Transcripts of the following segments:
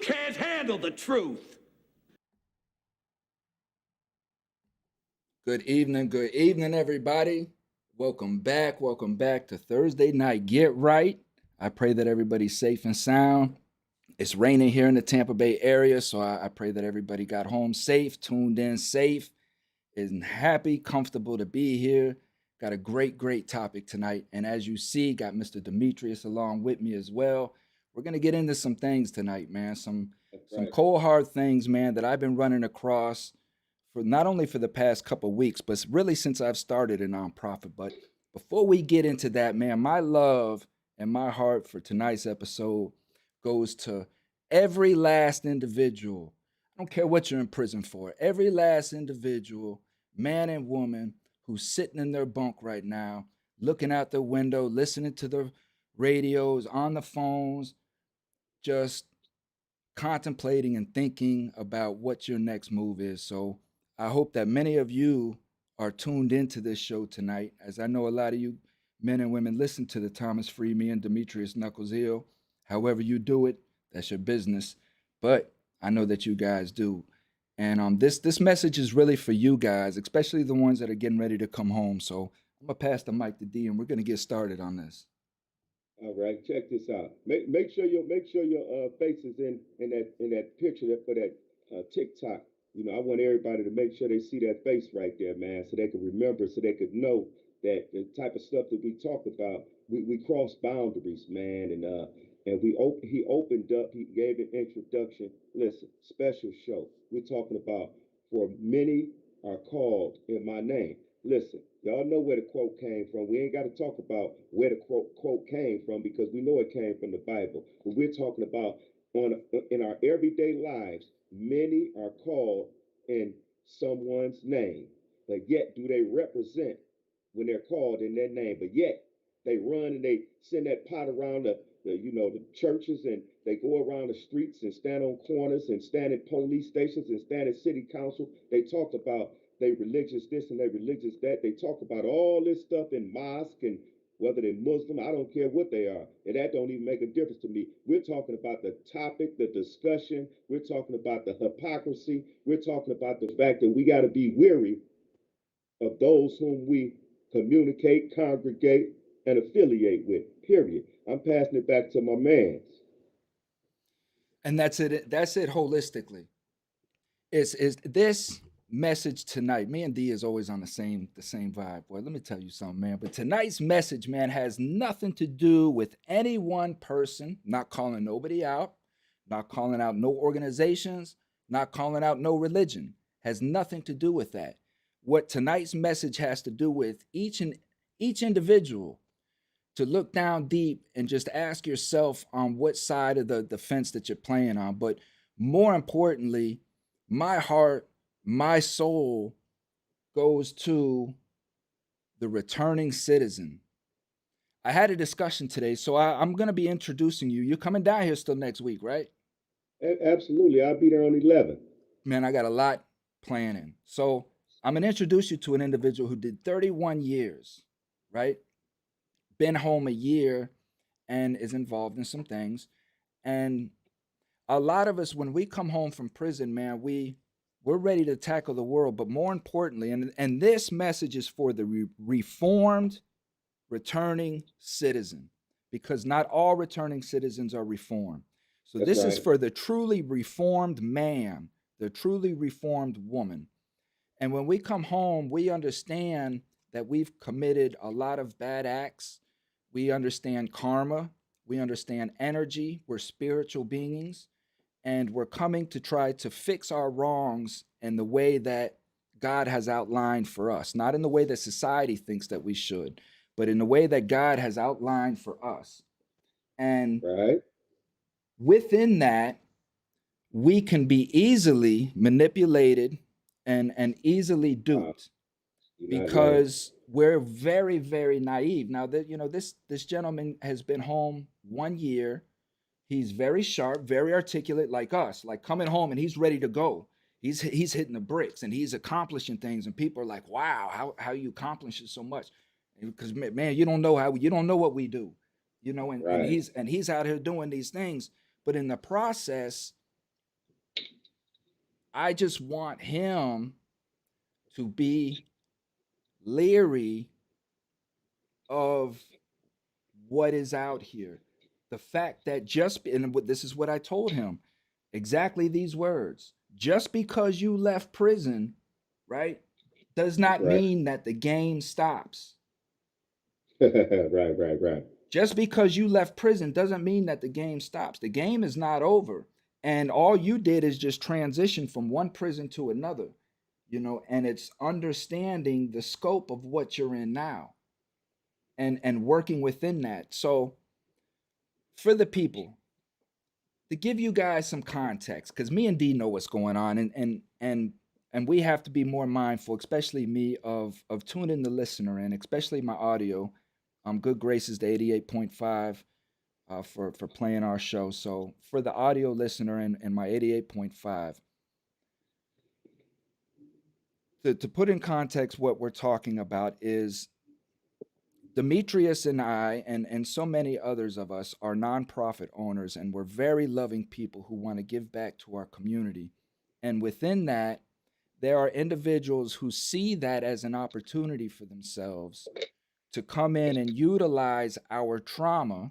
can't handle the truth. Good evening, everybody. Welcome back to Thursday Night Get Right. I pray that everybody's safe and sound. It's raining here in the Tampa Bay area, so I pray that everybody got home safe, tuned in safe, and happy, comfortable to be here. Got a great topic tonight, and as you see, got Mr. Demetrius along with me as well. We're gonna get into some things tonight, man. Some Right. cold hard things, man, that I've been running across for not only for the past couple weeks, but really since I've started a nonprofit. But before we get into that, man, my love and my heart for tonight's episode goes to every last individual. I don't care what you're in prison for. Every last individual, man and woman, who's sitting in their bunk right now, looking out the window, listening to the radios, on the phones, just contemplating and thinking about what your next move is. So I hope that many of you are tuned into this show tonight, as I know a lot of you men and women listen to the Thomas Free, me and Demetrius Knuckles Hill. However you do it, that's your business. But I know that you guys do. And this message is really for you guys, especially the ones that are getting ready to come home. So I'm gonna pass the mic to D, and we're gonna get started on this. All right, check this out. Make sure your face is in that picture that for that TikTok. I want everybody to make sure they see that face right there, man, so they can remember, so they could know that the type of stuff that we talk about, we cross boundaries, man, and he opened up, he gave an introduction. Listen, special show. We're talking about for many are called in my name. Listen, y'all know where the quote came from. We ain't got to talk about where the quote came from because we know it came from the Bible. But we're talking about in our everyday lives, many are called in someone's name, but yet do they represent when they're called in their name? But yet they run and they send that pot around the churches, and they go around the streets and stand on corners and stand at police stations and stand at city council. They talk about they religious this and they religious that. They talk about all this stuff in mosque, and whether they're Muslim, I don't care what they are. And that don't even make a difference to me. We're talking about the topic, the discussion. We're talking about the hypocrisy. We're talking about the fact that we got to be weary of those whom we communicate, congregate, and affiliate with, period. I'm passing it back to my man. And that's it holistically. Is this message tonight? Me and D is always on the same vibe. Well, let me tell you something, man. But tonight's message, man, has nothing to do with any one person. Not calling nobody out, not calling out no organizations, not calling out no religion. Has nothing to do with that. What tonight's message has to do with each individual, to look down deep and just ask yourself on what side of the fence that you're playing on. But more importantly, my heart, my soul goes to the returning citizen. I had a discussion today, so I'm going to be introducing you. You're coming down here still next week, right? Absolutely. I'll be there on 11. Man, I got a lot planning. So I'm going to introduce you to an individual who did 31 years, right? Been home a year and is involved in some things. And a lot of us, when we come home from prison, man, we're ready to tackle the world. But more importantly, and this message is for the reformed returning citizen, because not all returning citizens are reformed. So That's this is right. for the truly reformed man, the truly reformed woman. And when we come home, we understand that we've committed a lot of bad acts. We understand karma. We understand energy. We're spiritual beings. And we're coming to try to fix our wrongs in the way that God has outlined for us, not in the way that society thinks that we should, but in the way that God has outlined for us. And Right? within that, we can be easily manipulated and easily Wow. duped You're not lying. because we're very naive. Now that this gentleman has been home 1 year. He's very sharp, very articulate, like us, like coming home and he's ready to go. He's hitting the bricks and he's accomplishing things, and people are like, "Wow, how you accomplish so much?" Because man, you don't know what we do, and Right. he's out here doing these things, but in the process, I just want him to be leery of what is out here. The fact that and this is what I told him, exactly these words. Just because you left prison, right, does not Right. mean that the game stops. Right, right, right. Just because you left prison doesn't mean that the game stops. The game is not over. And all you did is just transition from one prison to another, and it's understanding the scope of what you're in now and working within that. So for the people, to give you guys some context, because me and D know what's going on, and we have to be more mindful, especially me, of tuning the listener in, especially my audio. Good graces to 88.5 for playing our show. So for the audio listener and my 88.5, to put in context what we're talking about is Demetrius and I and so many others of us are nonprofit owners, and we're very loving people who want to give back to our community. And within that, there are individuals who see that as an opportunity for themselves to come in and utilize our trauma,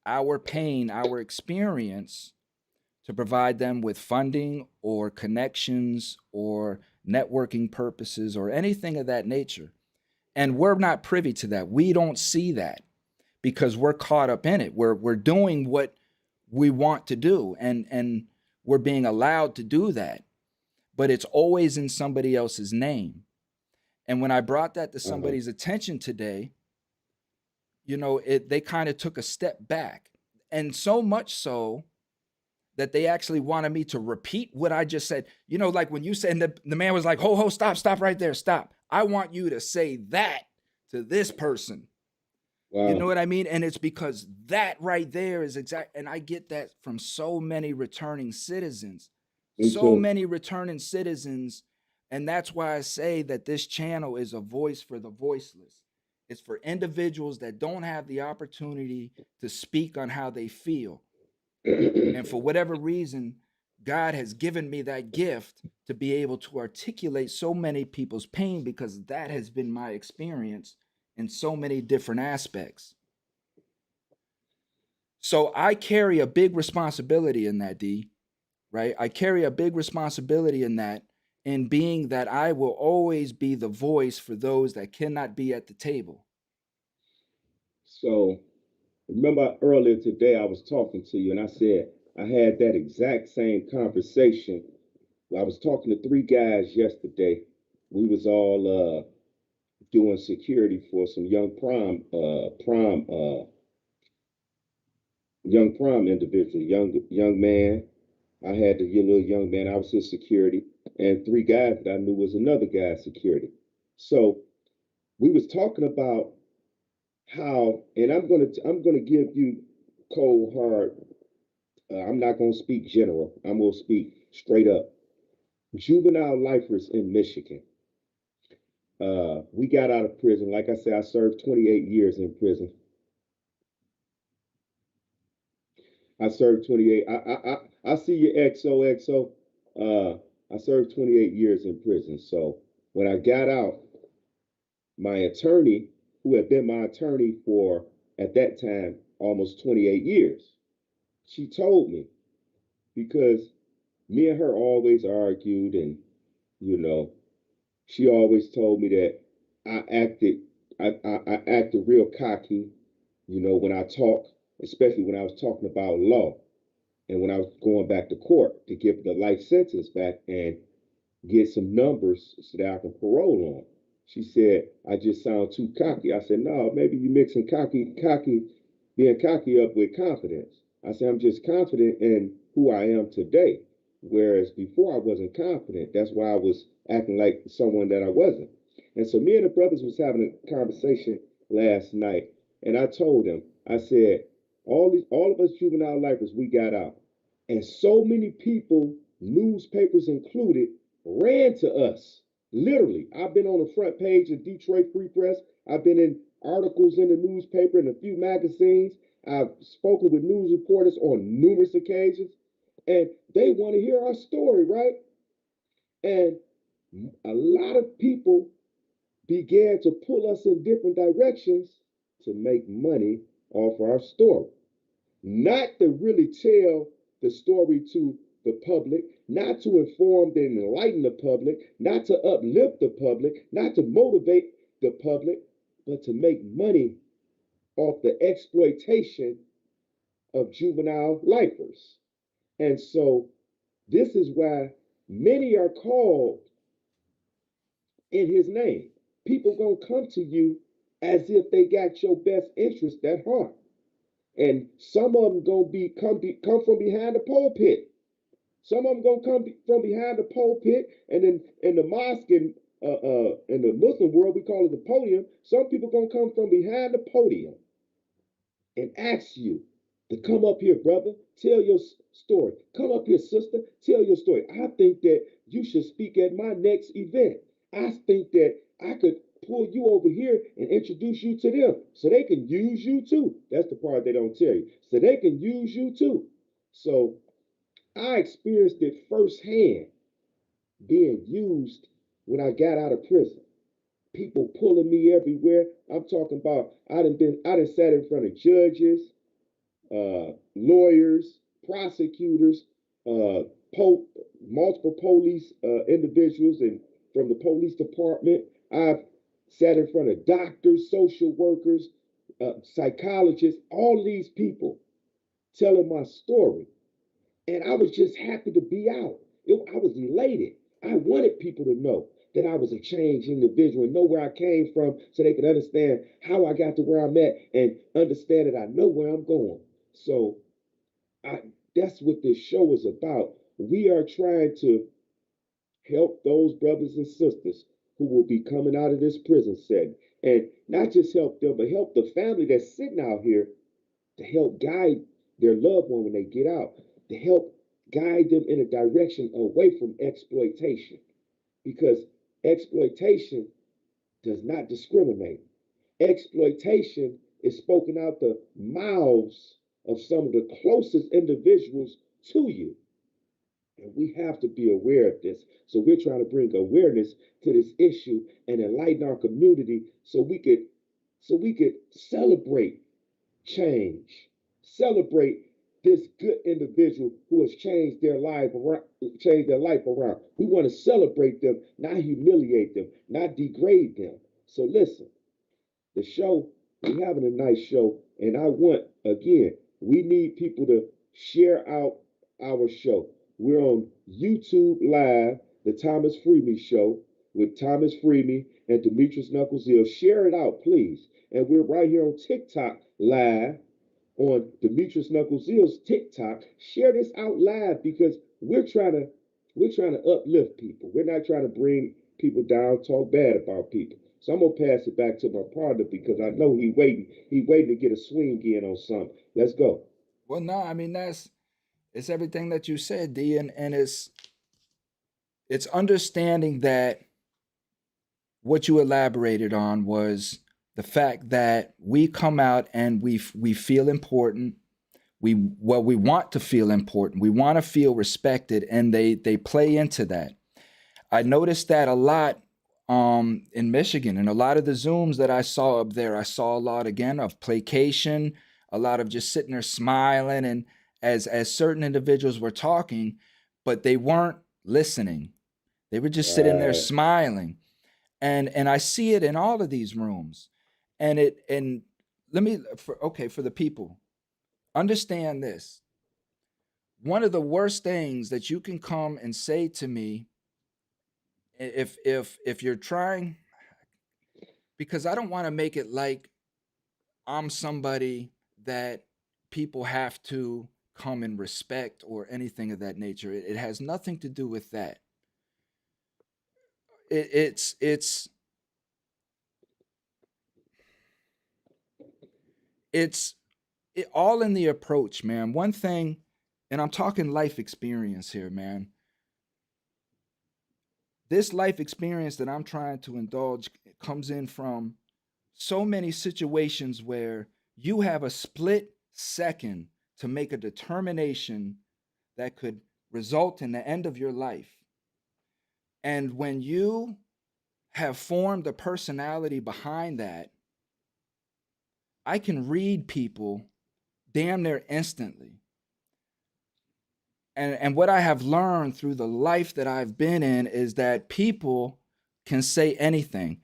our pain, our experience to provide them with funding or connections or networking purposes or anything of that nature. And we're not privy to that. We don't see that because we're caught up in it. We're doing what we want to do, and we're being allowed to do that. But it's always in somebody else's name. And when I brought that to somebody's attention today, they kind of took a step back. And so much so that they actually wanted me to repeat what I just said. Like when you said, and the man was like, ho, stop right there, stop. I want you to say that to this person. Wow. You know what I mean? And it's because that right there is exact. And I get that from so many returning citizens. Me So too. many returning citizens. And that's why I say that this channel is a voice for the voiceless. It's for individuals that don't have the opportunity to speak on how they feel. And for whatever reason, God has given me that gift to be able to articulate so many people's pain because that has been my experience in so many different aspects. So I carry a big responsibility in that, D, right? I carry a big responsibility in that, in being that I will always be the voice for those that cannot be at the table. So remember earlier today I was talking to you and I said I had that exact same conversation. I was talking to three guys yesterday. We was all doing security for some young prom individual, young man. I had the little young man. I was his security, and three guys that I knew was another guy's security. So we was talking about how, and I'm gonna give you cold hard. I'm not gonna speak general. I'm gonna speak straight up. Juvenile lifers in Michigan. We got out of prison. Like I said, I served 28 years in prison. I served 28. I see your XOXO. I served 28 years in prison. So when I got out, my attorney, who had been my attorney for at that time almost 28 years, she told me, because me and her always argued, and you know, she always told me that I acted I acted real cocky, when I talk, especially when I was talking about law. And when I was going back to court to get the life sentence back and get some numbers so that I can parole on, she said, I just sound too cocky. I said, no, maybe you mixing being cocky up with confidence. I said, I'm just confident in who I am today. Whereas before I wasn't confident. That's why I was acting like someone that I wasn't. And so me and the brothers was having a conversation last night. And I told them, I said, all of us juvenile lifers, we got out. And so many people, newspapers included, ran to us. Literally, I've been on the front page of Detroit Free Press. I've been in articles in the newspaper and a few magazines. I've spoken with news reporters on numerous occasions, and they want to hear our story, right? And a lot of people began to pull us in different directions to make money off our story. Not to really tell the story to the public, not to inform and enlighten the public, not to uplift the public, not to motivate the public, but to make money off the exploitation of juvenile lifers. And so this is why many are called in his name. People gonna come to you as if they got your best interest at heart. And some of them gonna come from behind the pulpit. Some of them gonna come from behind the pulpit, and then in the mosque and in the Muslim world we call it the podium. Some people gonna come from behind the podium and ask you to come up here, brother, tell your story. Come up here, sister, tell your story. I think that you should speak at my next event. I think that I could pull you over here and introduce you to them so they can use you too. That's the part they don't tell you. So they can use you too. So I experienced it firsthand being used when I got out of prison. People pulling me everywhere. I'm talking about I done sat in front of judges, lawyers, prosecutors, uh, po- multiple police individuals, and from the police department. I've sat in front of doctors, social workers, psychologists, all these people telling my story. And I was just happy to be out. I was elated. I wanted people to know that I was a changed individual and know where I came from so they could understand how I got to where I'm at and understand that I know where I'm going. So I that's what this show is about. We are trying to help those brothers and sisters who will be coming out of this prison setting. And not just help them, but help the family that's sitting out here to help guide their loved one when they get out, to help guide them in a direction away from exploitation. Because exploitation does not discriminate. Exploitation is spoken out the mouths of some of the closest individuals to you. And we have to be aware of this. So we're trying to bring awareness to this issue and enlighten our community so we could celebrate change. Celebrate this good individual who has changed their life around. We want to celebrate them, not humiliate them, not degrade them. So listen, the show, we're having a nice show, and I want again, we need people to share out our show. We're on YouTube Live, the Thomas Freemy Show with Thomas Freemy and Demetrius Knuckles Hill. Share it out, please. And we're right here on TikTok Live on Demetrius Knuckles Hill's TikTok. Share this out live because we're trying to uplift people. We're not trying to bring people down, talk bad about people. So I'm gonna pass it back to my partner because I know he waiting to get a swing in on something. Let's go. Well, no, I mean it's everything that you said, D, and it's understanding that what you elaborated on was the fact that we come out and we feel important. We want to feel important. We want to feel respected, and they play into that. I noticed that a lot in Michigan, and a lot of the Zooms that I saw up there. I saw a lot again of placation, a lot of just sitting there smiling, and as certain individuals were talking, but they weren't listening. They were just sitting there Right. smiling, and I see it in all of these rooms, and let me for the people understand this. One of the worst things that you can come and say to me, if you're trying, because I don't want to make it like I'm somebody that people have to come and respect or anything of that nature. It has nothing to do with that. It's it's all in the approach, man. One thing, and I'm talking life experience here, man. This life experience that I'm trying to indulge comes in from so many situations where you have a split second to make a determination that could result in the end of your life. And when you have formed a personality behind that, I can read people damn near instantly. And what I have learned through the life that I've been in is that people can say anything.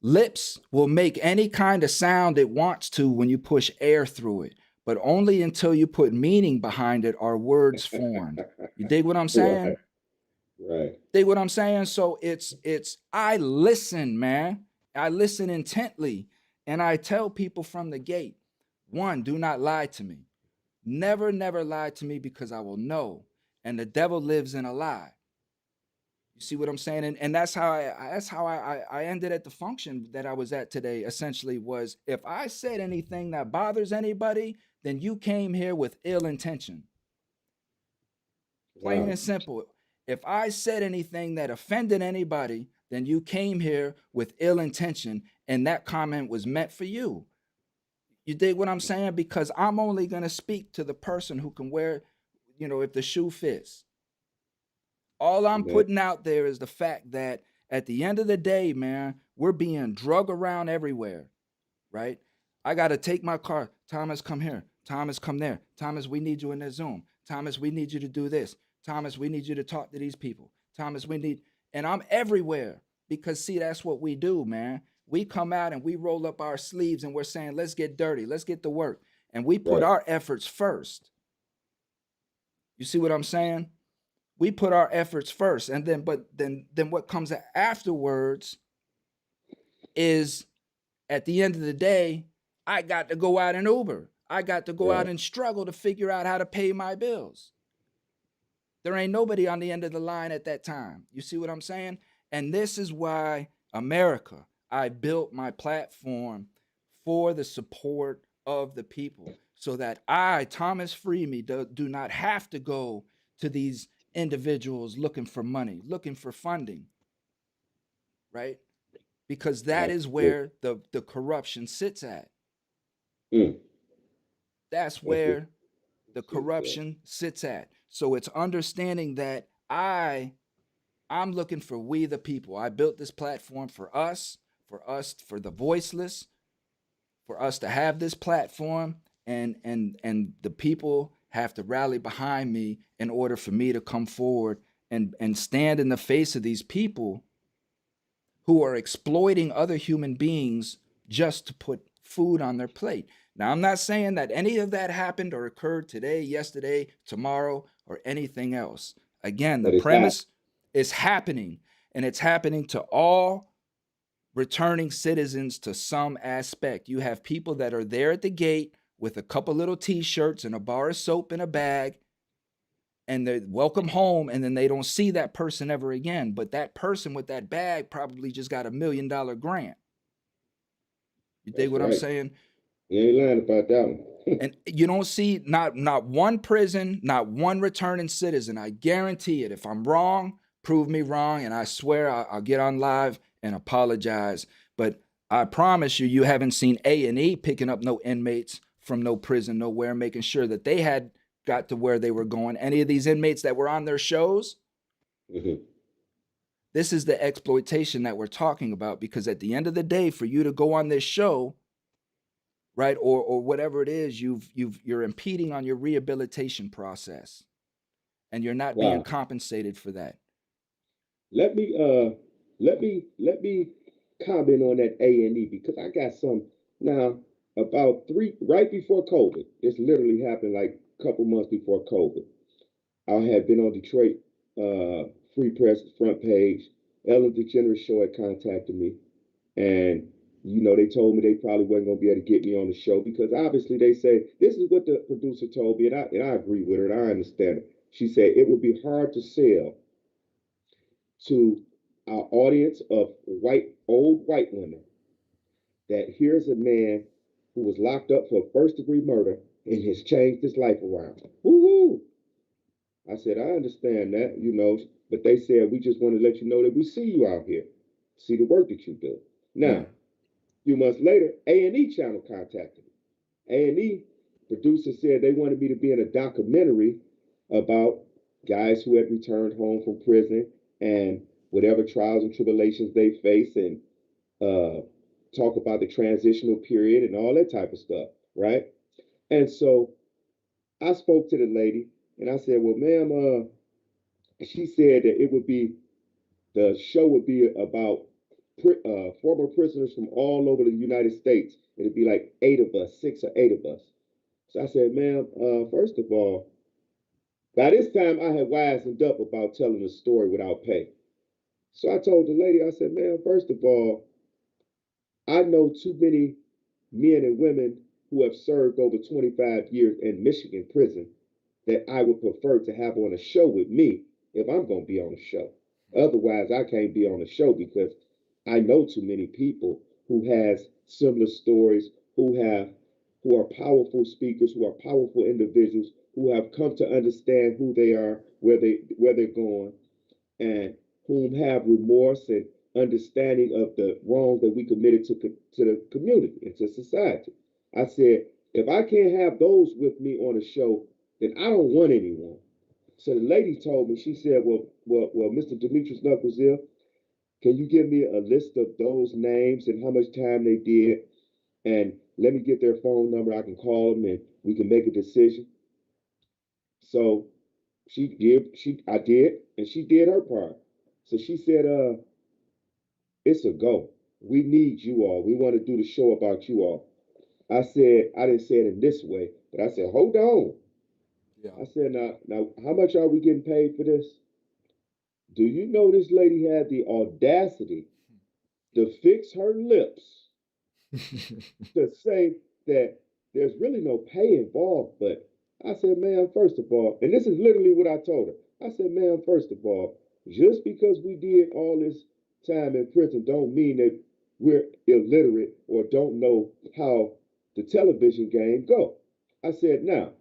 Lips will make any kind of sound it wants to when you push air through it, but only until you put meaning behind it are words formed. You dig what I'm saying? Right, right. Dig what I'm saying? So it's I listen, man. I listen intently, and I tell people from the gate, one, do not lie to me. Never, never lie to me because I will know. And the devil lives in a lie. You see what I'm saying? And that's how I ended at the function that I was at today. Essentially, was if I said anything that bothers anybody, then you came here with ill intention. Plain Wow. and simple. If I said anything that offended anybody, then you came here with ill intention, and that comment was meant for you. You dig what I'm saying? Because I'm only gonna speak to the person who can wear, if the shoe fits. All I'm Man, putting out there is the fact that at the end of the day, man, we're being drug around everywhere, right? I got to take my car. Thomas, come here. Thomas, come there. Thomas, we need you in the Zoom. Thomas, we need you to do this. Thomas, we need you to talk to these people. Thomas, we need, and I'm everywhere because, see, that's what we do, man. We come out and we roll up our sleeves and we're saying, let's get dirty, let's get to work. And we put right. our efforts first. You see what I'm saying? We put our efforts first, and then what comes afterwards is, at the end of the day, I got to go out and Uber. I got to go out Right. and struggle to figure out how to pay my bills. There ain't nobody on the end of the line at that time. You see what I'm saying? And this is why, America, I built my platform for the support of the people so that I, Thomas Freeme, do not have to go to these individuals looking for money, looking for funding, right? Because that is Absolutely. where the corruption sits at. Mm. That's That's what where the sits there. corruption sits at. So it's understanding that I'm looking for we the people. I built this platform for us, for the voiceless, for us to have this platform, and the people have to rally behind me in order for me to come forward and stand in the face of these people who are exploiting other human beings just to put food on their plate. Now, I'm not saying that any of that happened or occurred today, yesterday, tomorrow, or anything else. Again, the But it's happening. premise is happening, and it's happening to all returning citizens to some aspect. You have people that are there at the gate with a couple little t-shirts and a bar of soap in a bag, and they're welcome home, and then they don't see that person ever again. But that person with that bag probably just got $1 million grant. You dig That's what I'm right. saying? You ain't lying about that one. And you don't see not one prison, not one returning citizen. I guarantee it. If I'm wrong, prove me wrong, and I swear I'll get on live and apologize. But I promise you, you haven't seen A&E picking up no inmates from no prison nowhere, making sure that they had got to where they were going. Any of these inmates that were on their shows, Mhm. this is the exploitation that we're talking about. Because at the end of the day, for you to go on this show, right, or whatever it is, you're impeding on your rehabilitation process, and you're not being Wow. compensated for that. Let me let me comment on that A&E because I got some now about three right before COVID. This literally happened like a couple months before COVID. I had been on Detroit Free Press front page. Ellen DeGeneres show had contacted me, and they told me they probably wasn't gonna be able to get me on the show because obviously they say this is what the producer told me, and I agree with her and I understand it. She said it would be hard to sell to our audience of old white women that here's a man who was locked up for first degree murder and has changed his life around. Woohoo! I said, I understand that, but they said, we just want to let you know that we see you out here, see the work that you do. Now, Yeah. a few months later, A&E channel contacted me. A&E producer said they wanted me to be in a documentary about guys who had returned home from prison and whatever trials and tribulations they face, and uh, talk about the transitional period and all that type of stuff, right? And so I spoke to the lady and I said, well, ma'am, she said that it would be, the show would be about former prisoners from all over the United States. It'd be like 8 of us, 6 or 8 of us. So I said, ma'am, first of all, by this time I had wisened up about telling a story without pay. So I told the lady, I said, ma'am, first of all, I know too many men and women who have served over 25 years in Michigan prison that I would prefer to have on a show with me if I'm going to be on a show. Otherwise, I can't be on a show because I know too many people who has similar stories, who are powerful speakers, who are powerful individuals, who have come to understand who they are, where they're going, and whom have remorse and understanding of the wrongs that we committed to the community and to society. I said, if I can't have those with me on a show, then I don't want anyone. So the lady told me, she said, well, Mr. Demetrius Knucklesville, can you give me a list of those names and how much time they did? And let me get their phone number. I can call them and we can make a decision. So I did, and she did her part. So she said, it's a go. We need you all. We want to do the show about you all. I said, I didn't say it in this way, but I said, hold on. Yeah. I said, now, how much are we getting paid for this? Do you know this lady had the audacity to fix her lips to say that there's really no pay involved? But I said, ma'am, first of all, and this is literally what I told her. I said, ma'am, first of all, just because we did all this time in prison don't mean that we're illiterate or don't know how the television game go. I said, now,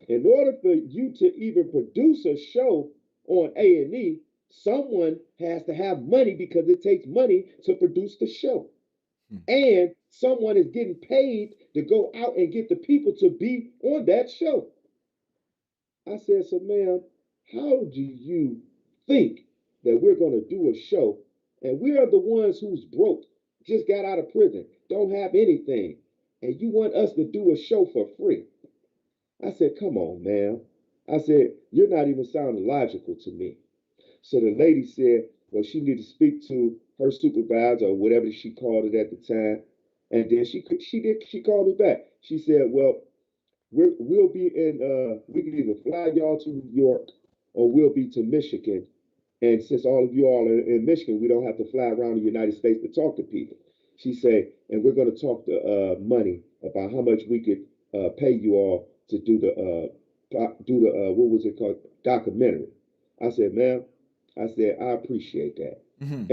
in order for you to even produce a show on A&E, someone has to have money because it takes money to produce the show. And someone is getting paid to go out and get the people to be on that show. I said, so ma'am, how do you think that we're going to do a show and we are the ones who's broke, just got out of prison, don't have anything, and you want us to do a show for free? I said, come on, ma'am. I said, you're not even sounding logical to me. So the lady said, well, she needed to speak to her supervisor or whatever she called it at the time. And then she called me back. She said, well, we'll be in we can either fly y'all to New York or we'll be to Michigan. And since all of you all are in Michigan, we don't have to fly around the United States to talk to people. She said, and we're going to talk to money about how much we could pay you all to do the what was it called, documentary. I said, ma'am, I said I appreciate that. Mhm.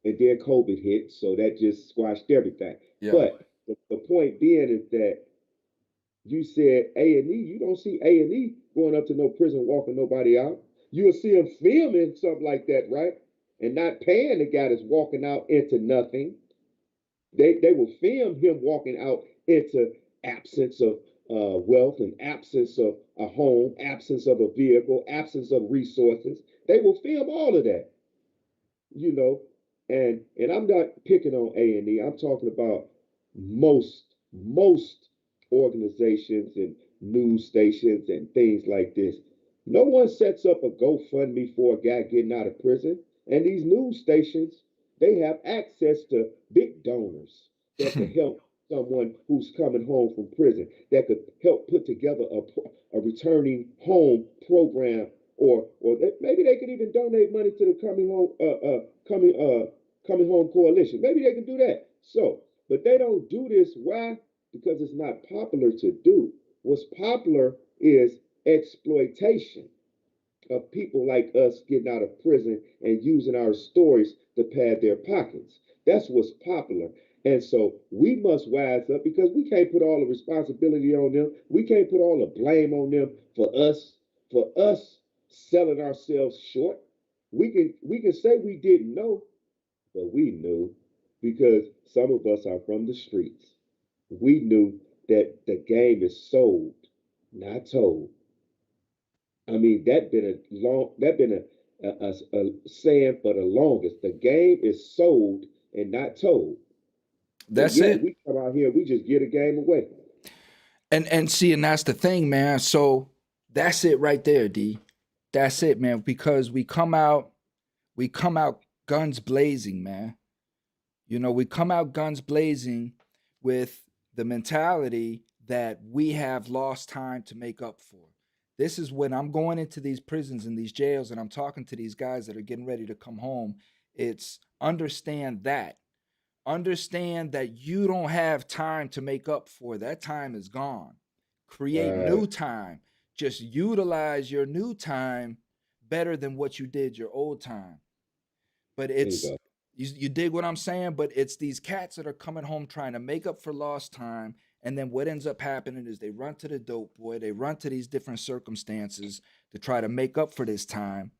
And then COVID hit, so that just squashed everything. Yeah. But the point being is that you said A&E, you don't see A&E going up to no prison walking nobody out. You'll see them filming something like that, right? And not paying the guy that's walking out into nothing. They will film him walking out into absence of wealth and absence of a home, absence of a vehicle, absence of resources. They will film all of that, you know. And I'm not picking on A&E. I'm talking about most organizations and news stations and things like this. No one sets up a GoFundMe for a guy getting out of prison. And these news stations, they have access to big donors that could help someone who's coming home from prison, that could help put together a returning home program, or maybe they could even donate money to the coming home coalition. Maybe they can do that. So, but they don't do this. Why? Because it's not popular to do. What's popular is exploitation of people like us getting out of prison and using our stories to pad their pockets. That's what's popular. And so we must wise up because we can't put all the responsibility on them. We can't put all the blame on them for us selling ourselves short. We can say we didn't know, but we knew because some of us are from the streets. We knew that the game is sold, not told. I mean, that been a saying for the longest. The game is sold and not told. But That's yet it. we come out here, we just get a game away. And see, and that's the thing, man. So that's it right there, D. That's it, man. Because we come out guns blazing, man. You know, we come out guns blazing with the mentality that we have lost time to make up for. This is when I'm going into these prisons and these jails and I'm talking to these guys that are getting ready to come home. It's understand that. Understand that you don't have time to make up for. That time is gone. Create new Right. time. Just utilize your new time better than what you did your old time. But it's Bingo. you dig what I'm saying? But it's these cats that are coming home trying to make up for lost time. And then what ends up happening is they run to the dope boy, they run to these different circumstances to try to make up for this time,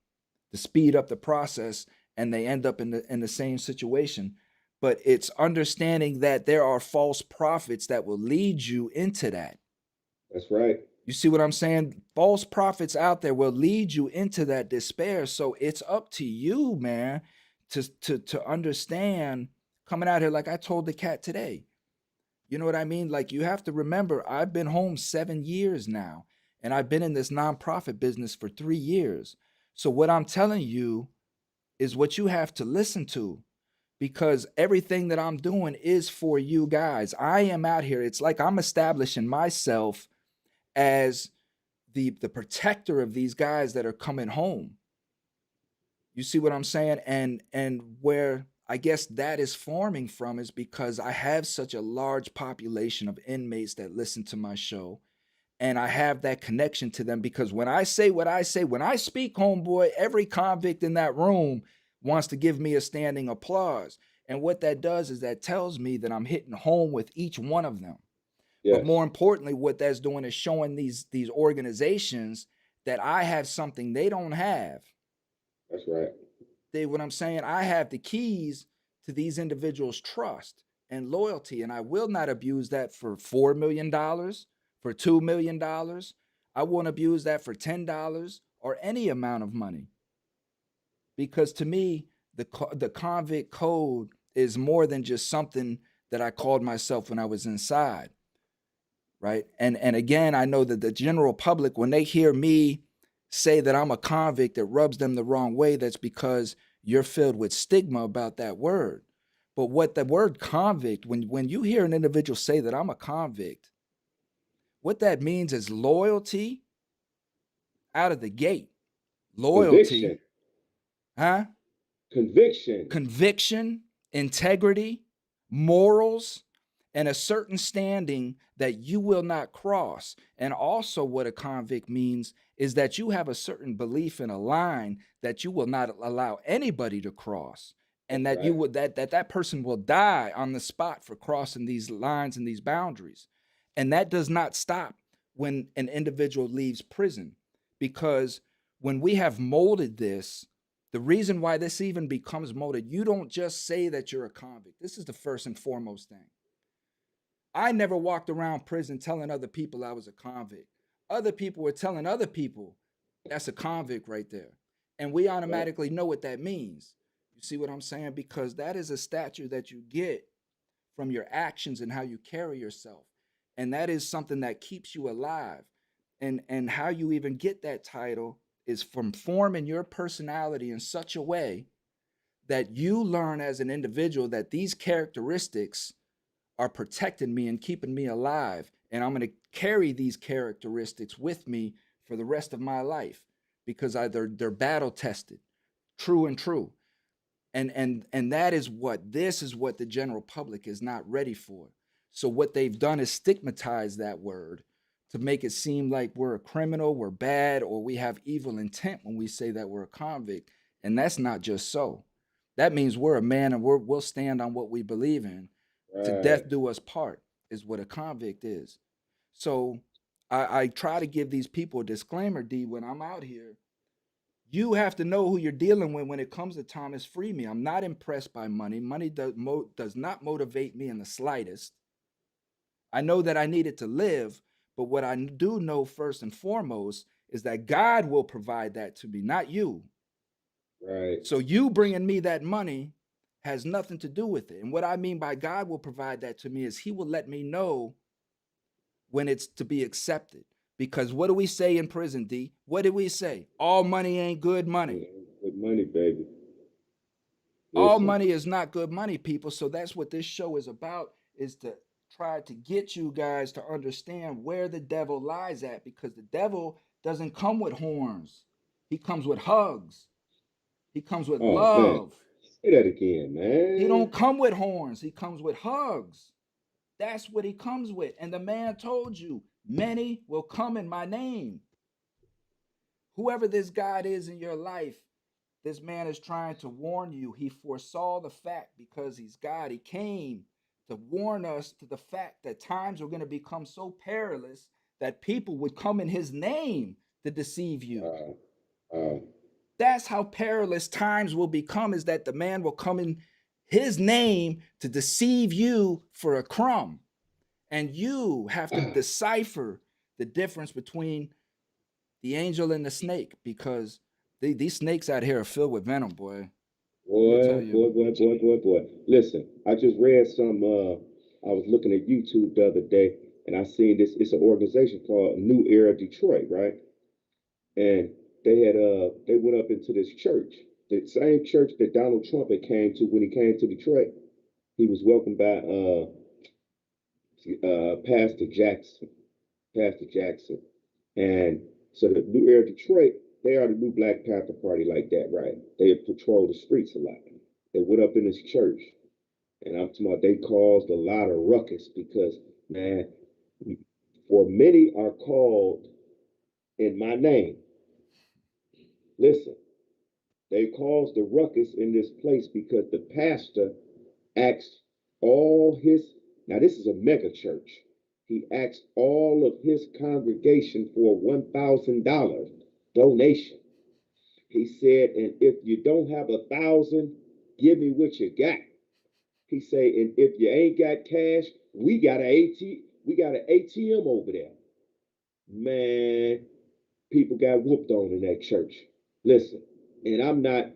to speed up the process, and they end up in the same situation. But it's understanding that there are false prophets that will lead you into that. That's right. You see what I'm saying? False prophets out there will lead you into that despair. So it's up to you, man, to understand coming out here like I told the cat today. You know what I mean? Like you have to remember I've been home 7 years now and I've been in this nonprofit business for 3 years. So what I'm telling you is what you have to listen to because everything that I'm doing is for you guys. I am out here. It's like I'm establishing myself as the protector of these guys that are coming home. You see what I'm saying? And where I guess that is forming from is because I have such a large population of inmates that listen to my show and I have that connection to them because when I say what I say, when I speak, homeboy, every convict in that room wants to give me a standing applause. And what that does is that tells me that I'm hitting home with each one of them. But Yes. more importantly, what that's doing is showing these organizations that I have something they don't have. That's right. They what I'm saying, I have the keys to these individuals' trust and loyalty, and I will not abuse that for $4 million, for $2 million. I won't abuse that for $10 or any amount of money. Because to me, the convict code is more than just something that I called myself when I was inside. Right. And again, I know that the general public, when they hear me say that I'm a convict, it rubs them the wrong way. That's because you're filled with stigma about that word. But what the word convict, when you hear an individual say that I'm a convict, what that means is loyalty out of the gate. Conviction. Loyalty, huh? Conviction. Conviction, integrity, morals, and a certain standing that you will not cross. And also, what a convict means is that you have a certain belief in a line that you will not allow anybody to cross, and That's that you right. would that person will die on the spot for crossing these lines and these boundaries. And that does not stop when an individual leaves prison, because when we have molded this, the reason why this even becomes molded, you don't just say that you're a convict. This is the first and foremost thing. I never walked around prison telling other people I was a convict. Other people were telling other people that's a convict right there. And we Right. automatically know what that means. You see what I'm saying? Because that is a stature that you get from your actions and how you carry yourself. And that is something that keeps you alive. And how you even get that title is from forming your personality in such a way that you learn as an individual that these characteristics are protecting me and keeping me alive. And I'm going to carry these characteristics with me for the rest of my life because they're battle tested, true and true. And that is what this is what the general public is not ready for. So what they've done is stigmatize that word to make it seem like we're a criminal, we're bad, or we have evil intent when we say that we're a convict. And that's not just so. That means we're a man and we'll stand on what we believe in. To Right. death do us part is what a convict is. So I try to give these people a disclaimer, D, when I'm out here. You have to know who you're dealing with when it comes to Thomas Freeme. I'm not impressed by money. Money does not motivate me in the slightest. I know that I need it to live, but what I do know first and foremost is that God will provide that to me, not you. Right. So you bringing me that money has nothing to do with it. And what I mean by God will provide that to me is he will let me know when it's to be accepted. Because what do we say in prison, D? What did we say? All money ain't good money. Yeah, good money, baby. All Listen. money is not good money, people. So that's what this show is about, is to try to get you guys to understand where the devil lies at, because the devil doesn't come with horns. He comes with hugs. He comes with Oh man, love. say that again, He man. don't come with horns. He comes with hugs. That's what he comes with. And the man told you, many will come in my name. Whoever this God is in your life, this man is trying to warn you. He foresaw the fact because he's God. He came to warn us to the fact that times are going to become so perilous that people would come in his name to deceive you. Uh, That's how perilous times will become, is that the man will come in his name to deceive you for a crumb. And you have to decipher the difference between the angel and the snake, because these snakes out here are filled with venom, boy. Let me tell boy, you. boy, boy, boy, boy, boy. Listen, I just read some. I was looking at YouTube the other day, and I seen this. It's an organization called New Era Detroit, right? And they went up into this church, the same church that Donald Trump had came to when he came to Detroit. He was welcomed by Pastor Jackson. Pastor Jackson. And so the New Era Detroit, they are the new Black Panther Party like that, right? They patrol the streets a lot. They went up in this church, and I'm talking about they caused a lot of ruckus because, man, for many are called in my name. Listen, they caused the ruckus in this place because the pastor asked all his, now this is a mega church. He asked all of his congregation for $1,000 donation. He said, and if you don't have 1,000, give me what you got. He said, and if you ain't got cash, we got an ATM over there. Man, people got whooped on in that church. Listen, and I'm not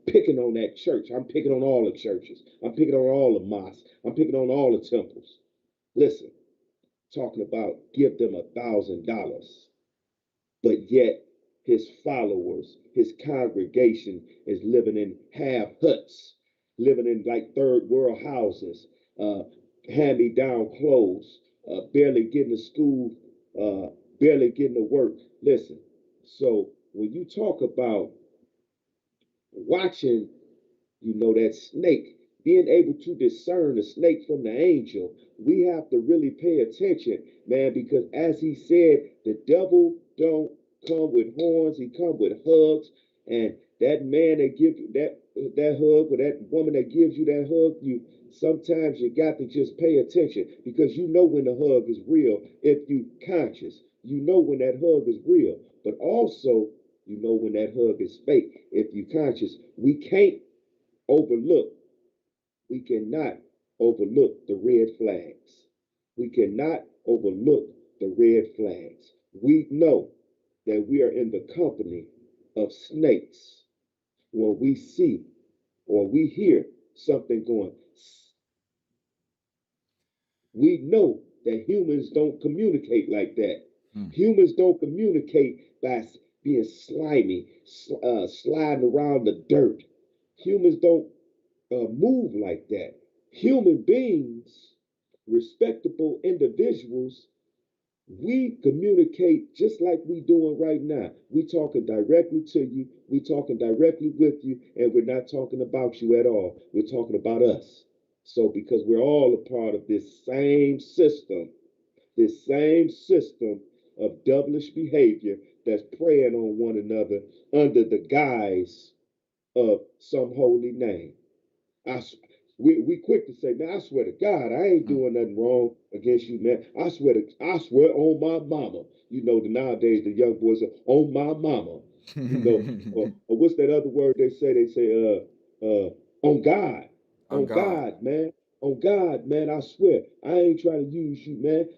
picking on that church. I'm picking on all the churches. I'm picking on all the mosques. I'm picking on all the temples. Listen, talking about give them $1,000, but yet his followers, his congregation is living in half huts, living in like third world houses, hand me down clothes, barely getting to school, barely getting to work. Listen, so when you talk about watching, that snake, being able to discern the snake from the angel, we have to really pay attention, man, because as he said, the devil don't come with horns, he come with hugs. And that man that gives you that hug, or that woman that gives you that hug, you sometimes you got to just pay attention, because you know when the hug is real if you conscious. You know when that hug is real, but also you know when that hug is fake if you conscious. Overlook, we cannot overlook the red flags. We cannot overlook the red flags. We know that we are in the company of snakes when we see or we hear something going. We know that humans don't communicate like that. Hmm. Humans don't communicate by being slimy, sliding around the dirt. Humans don't move like that. Human beings, respectable individuals, we communicate just like we doing right now. We talking directly to you. We talking directly with you, and we're not talking about you at all. We're talking about us. So because we're all a part of this same system of devilish behavior that's preying on one another under the guise of some holy name. I, we quick to say, man, I swear to God, I ain't Hmm. doing nothing wrong against you, man. I swear on my mama. Nowadays the young boys are on my mama. Or what's that other word they say? They say, on God, On on God. God, man, on God, man. I swear, I ain't trying to use you, man.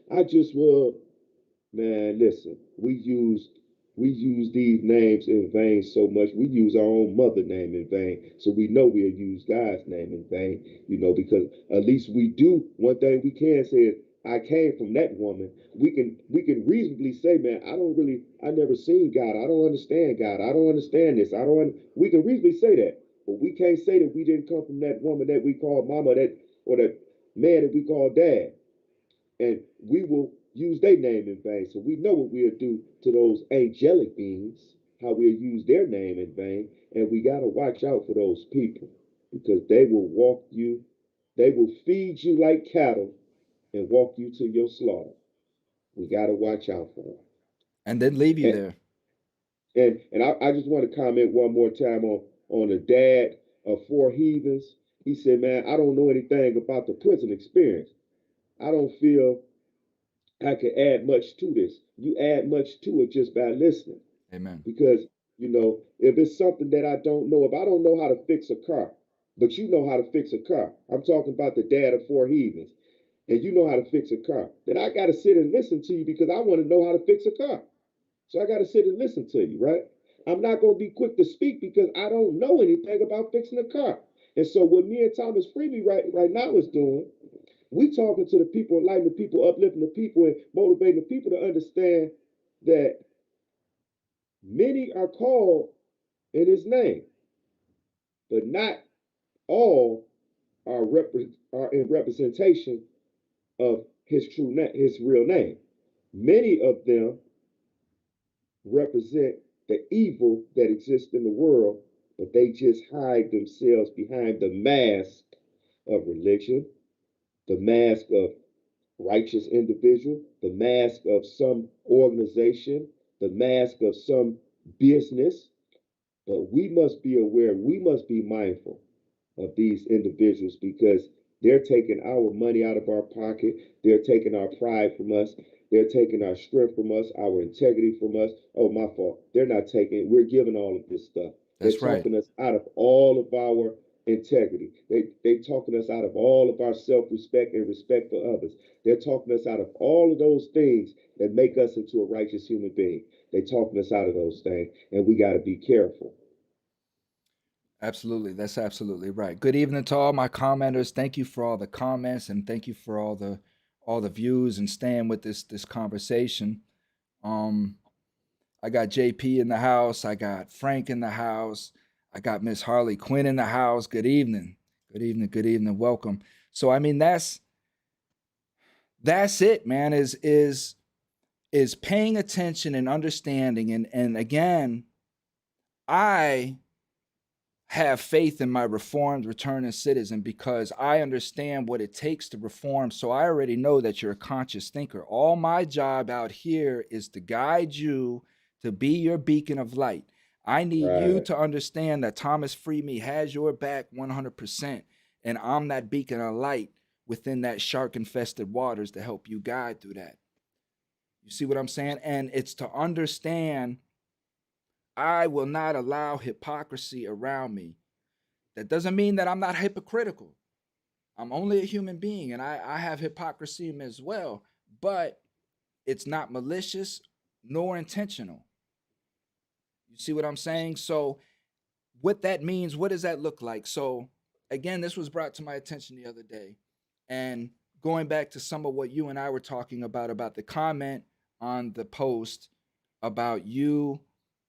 Man, listen, we use we use these names in vain so much. We use our own mother name in vain. So we know we'll use God's name in vain, because at least we do one thing we can say is I came from that woman. We can reasonably say, man, I never seen God. I don't understand God. I don't understand this. We can reasonably say that. But we can't say that we didn't come from that woman that we call mama, or that man that we call dad. And we will use their name in vain. So we know what we'll do to those angelic beings, how we'll use their name in vain. And we got to watch out for those people because they will they will feed you like cattle and walk you to your slaughter. We got to watch out for them. And then leave you And there. I just want to comment one more time on the dad of four heathens. He said, man, I don't know anything about the prison experience. I don't feel I could add much to this. You add much to it just by listening. Amen. Because, if it's something that I don't know, if I don't know how to fix a car, but you know how to fix a car, I'm talking about the dad of four heathens, and you know how to fix a car, then I got to sit and listen to you because I want to know how to fix a car. So I got to sit and listen to you, right? I'm not going to be quick to speak because I don't know anything about fixing a car. And so what me and Thomas Freeby right now is doing, we talking to the people, enlightening the people, uplifting the people, and motivating the people to understand that many are called in his name, but not all are in representation of his true name, his real name. Many of them represent the evil that exists in the world, but they just hide themselves behind the mask of religion, the mask of righteous individual, the mask of some organization, the mask of some business. But we must be aware, we must be mindful of these individuals because they're taking our money out of our pocket. They're taking our pride from us. They're taking our strength from us, our integrity from us. Oh, my fault. They're not taking it. We're giving all of this stuff. They're That's right. talking us out of all of our integrity. They talking us out of all of our self-respect and respect for others. They're talking us out of all of those things that make us into a righteous human being. They're talking us out of those things, and we got to be careful. Absolutely. That's absolutely right. Good evening to all my commenters. Thank you for all the comments and thank you for all the views and staying with this conversation. Um I got JP in the house, I got Frank in the house, I got Miss Harley Quinn in the house. Good evening. Good evening. Good evening. Welcome. So I mean that's it, man, is paying attention and understanding and again, I have faith in my reformed returning citizen because I understand what it takes to reform. So I already know that you're a conscious thinker. All my job out here is to guide you to be your beacon of light. I need you Right. to understand that Thomas Freeme has your back 100%, and I'm that beacon of light within that shark infested waters to help you guide through that. You see what I'm saying? And it's to understand I will not allow hypocrisy around me. That doesn't mean that I'm not hypocritical. I'm only a human being and I have hypocrisy in me as well, but it's not malicious nor intentional. You see what I'm saying? So, what that means, what does that look like? So, again, this was brought to my attention the other day. And going back to some of what you and I were talking about the comment on the post about you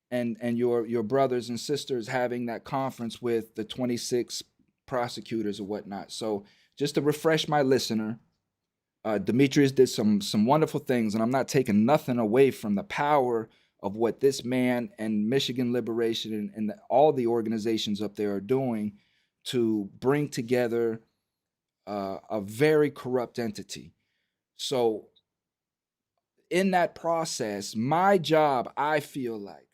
and your brothers and sisters having that conference with the 26 prosecutors or whatnot. So just to refresh my listener, Demetrius did some wonderful things, and I'm not taking nothing away from the power of what this man and Michigan Liberation and all the organizations up there are doing to bring together a very corrupt entity. So in that process, my job, I feel like,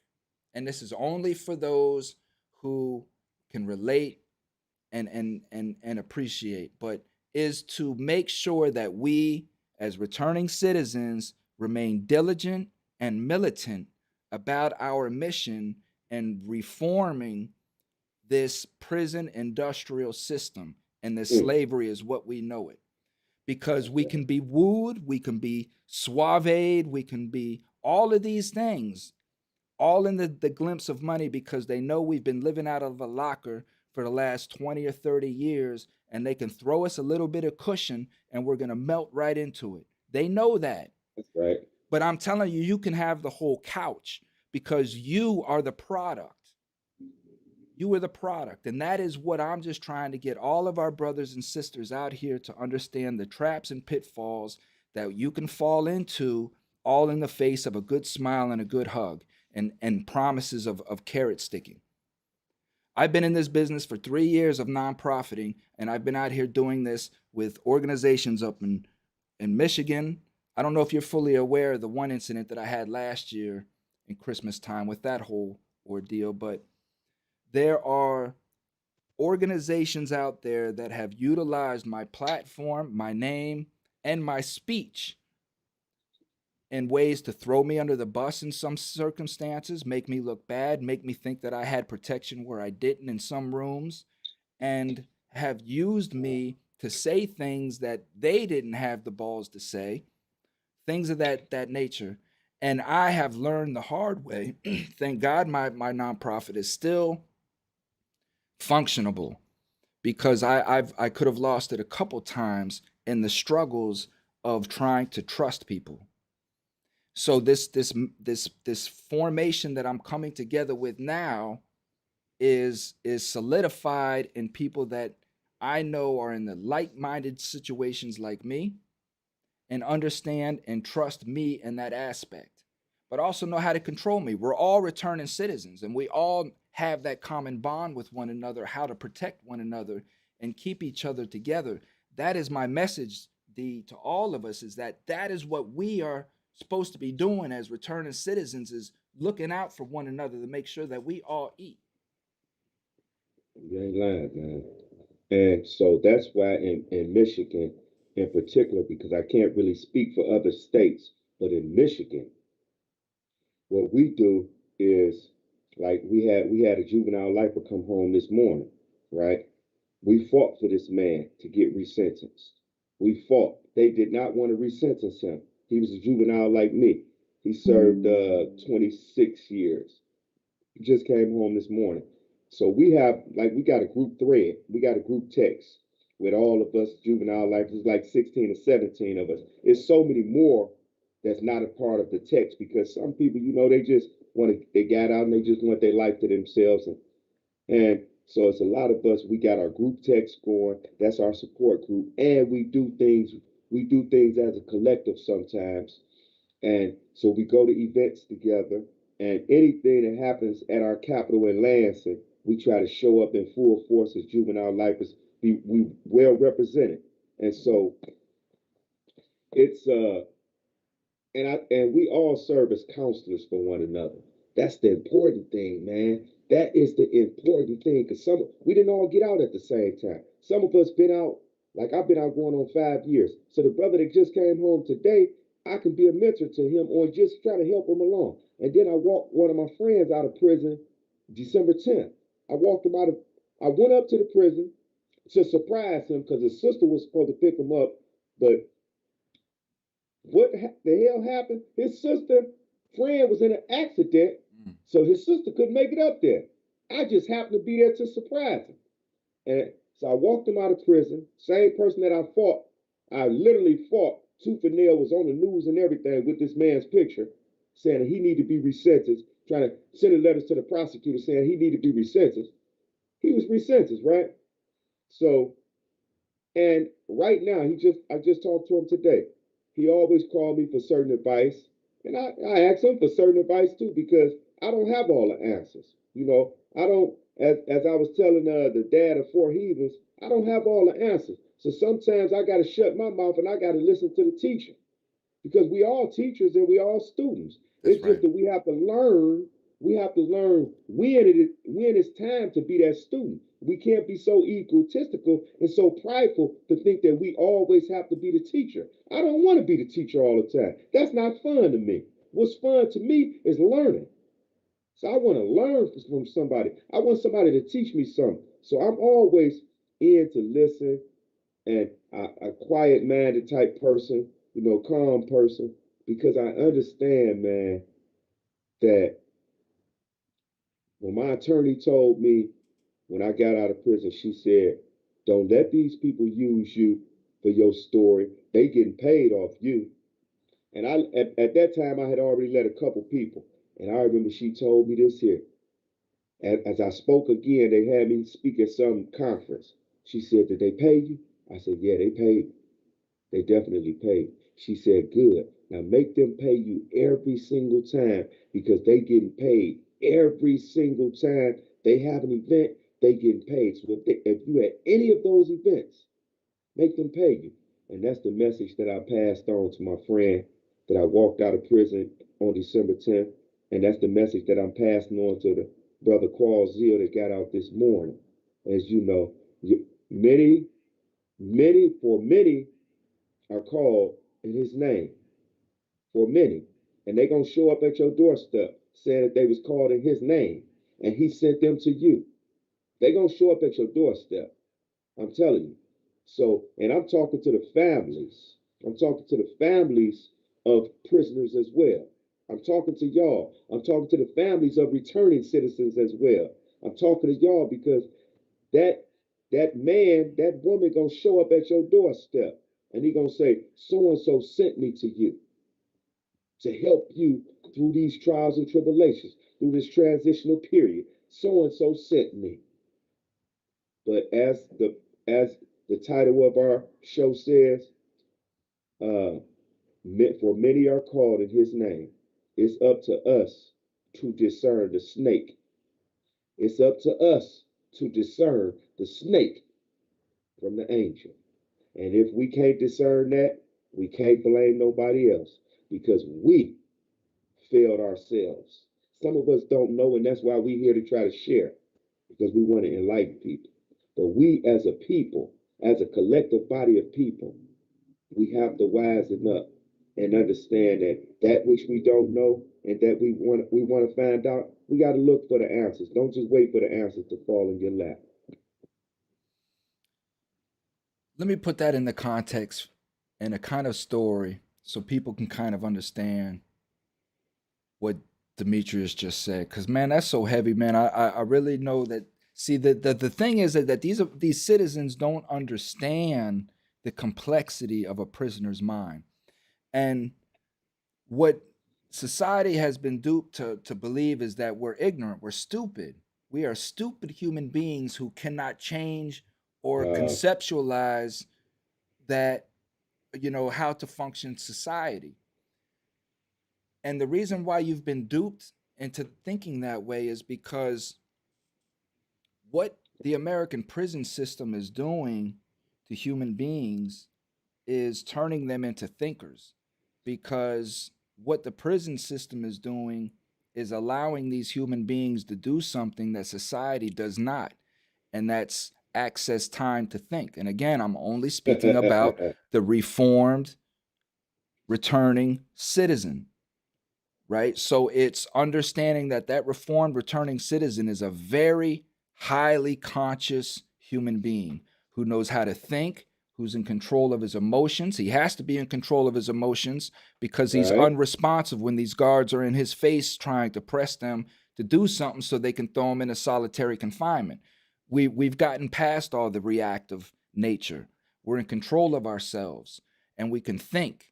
and this is only for those who can relate and appreciate, but is to make sure that we as returning citizens remain diligent and militant about our mission and reforming this prison industrial system and this Mm. slavery is what we know it, because That's we right. can be wooed, we can be suaved, we can be all of these things, all in the glimpse of money because they know we've been living out of a locker for the last 20 or 30 years, and they can throw us a little bit of cushion and we're going to melt right into it. They know that. That's right. But I'm telling you, you can have the whole couch because you are the product. You are the product. And that is what I'm just trying to get all of our brothers and sisters out here to understand, the traps and pitfalls that you can fall into, all in the face of a good smile and a good hug and promises of carrot sticking. I've been in this business for 3 years of nonprofiting, and I've been out here doing this with organizations up in Michigan. I don't know if you're fully aware of the one incident that I had last year in Christmas time with that whole ordeal, but there are organizations out there that have utilized my platform, my name, and my speech in ways to throw me under the bus in some circumstances, make me look bad, make me think that I had protection where I didn't in some rooms, and have used me to say things that they didn't have the balls to say, things of that nature. And I have learned the hard way. Thank God my nonprofit is still functionable, because I could have lost it a couple times in the struggles of trying to trust people. So this formation that I'm coming together with now is solidified in people that I know are in the like-minded situations like me, and understand and trust me in that aspect, but also know how to control me. We're all returning citizens, and we all have that common bond with one another, how to protect one another and keep each other together. That is my message, D, to all of us, is that is what we are supposed to be doing as returning citizens, is looking out for one another to make sure that we all eat. You ain't lying, man. And so that's why in Michigan in particular, because I can't really speak for other states, but in Michigan, what we do is, like, we had a juvenile lifer come home this morning, right? We fought for this man to get resentenced. We fought. They did not want to resentence him. He was a juvenile like me. He served 26 years. He just came home this morning. So we got a group thread. We got a group text with all of us juvenile life. There's like 16 or 17 of us. It's so many more that's not a part of the text, because some people, they got out and they just want their life to themselves. And so it's a lot of us. We got our group text going. That's our support group. And we do things as a collective sometimes. And so we go to events together, and anything that happens at our capital in Lansing, we try to show up in full force as juvenile lifers. We well represented. And so it's and we all serve as counselors for one another. That's the important thing, man. That is the important thing, because we didn't all get out at the same time. Some of us been out, like I've been out going on 5 years. So the brother that just came home today, I can be a mentor to him or just try to help him along. And then I walked one of my friends out of prison December 10th. I went up to the prison to surprise him because his sister was supposed to pick him up, but the hell happened? His sister friend was in an accident, so his sister couldn't make it up there. I just happened to be there to surprise him. And so I walked him out of prison. Same person that I fought. I literally fought tooth and nail, was on the news and everything with this man's picture, saying that he needed to be resentenced, trying to send letters to the prosecutor saying he needed to be resentenced. He was resentenced, right? So, and right now, I just talked to him today. He always called me for certain advice. And I asked him for certain advice too, because I don't have all the answers. I don't, as I was telling the dad of Four Heathens, I don't have all the answers. So sometimes I got to shut my mouth and I got to listen to the teacher, because we all teachers and we all students. That's It's right. just that we have to learn. We have to learn when it's time to be that student. We can't be so egotistical and so prideful to think that we always have to be the teacher. I don't want to be the teacher all the time. That's not fun to me. What's fun to me is learning. So I want to learn from somebody. I want somebody to teach me something. So I'm always in to listen, and a quiet minded type person, calm person, because I understand, man, that When my attorney told me when I got out of prison, she said, "Don't let these people use you for your story. They getting paid off you." And at that time I had already let a couple people. And I remember she told me this here. As I spoke again, they had me speak at some conference. She said, "Did they pay you?" I said, "Yeah, they paid. They definitely paid." She said, "Good. Now make them pay you every single time because they getting paid every single time they have an event. They getting paid. So if you at any of those events, make them pay you." And that's the message that I passed on to my friend that I walked out of prison on December 10th. And that's the message that I'm passing on to the brother Qual Zeal that got out this morning. As you know, many, many are called in his name. For many. And they're going to show up at your doorstep saying that they was called in his name. And he sent them to you. They're going to show up at your doorstep. I'm telling you. So, and I'm talking to the families. I'm talking to the families of prisoners as well. I'm talking to y'all. I'm talking to the families of returning citizens as well. I'm talking to y'all because that that man, that woman gonna show up at your doorstep and he gonna say, "So and so sent me to you to help you through these trials and tribulations, through this transitional period. So and so sent me." But as the title of our show says, uh, for many are called in his name. It's up to us to discern the snake. It's up to us to discern the snake from the angel. And if we can't discern that, we can't blame nobody else because we failed ourselves. Some of us don't know, and that's why we're here to try to share because we want to enlighten people. But we as a people, as a collective body of people, we have to wisen up and understand that that which we don't know and that we want to find out, we got to look for the answers. Don't just wait for the answers to fall in your lap. Let me put that in the context and a kind of story so people can kind of understand what Demetrius just said. Because man, that's so heavy, man. I really know that. See, the thing is that these citizens don't understand the complexity of a prisoner's mind, and what society has been duped to believe is that we're ignorant, we're stupid. We are stupid human beings who cannot change or Uh, conceptualize that, how to function society. And the reason why you've been duped into thinking that way is because what the American prison system is doing to human beings is turning them into thinkers, because what the prison system is doing is allowing these human beings to do something that society does not, and that's access time to think. And again, I'm only speaking about the reformed returning citizen, right? So it's understanding that that reformed returning citizen is a very highly conscious human being who knows how to think, who's in control of his emotions. He has to be in control of his emotions because he's right? unresponsive when these guards are in his face trying to press them to do something so they can throw him into solitary confinement. We've gotten past all the reactive nature. We're in control of ourselves, and we can think,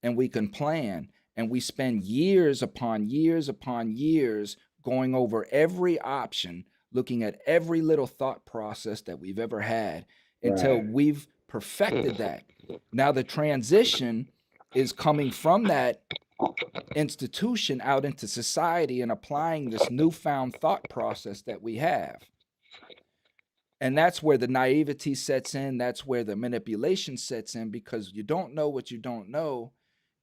and we can plan, and we spend years upon years upon years going over every option, looking at every little thought process that we've ever had until Right. we've perfected that. Now the transition is coming from that institution out into society and applying this newfound thought process that we have. And that's where the naivety sets in, that's where the manipulation sets in, because you don't know what you don't know.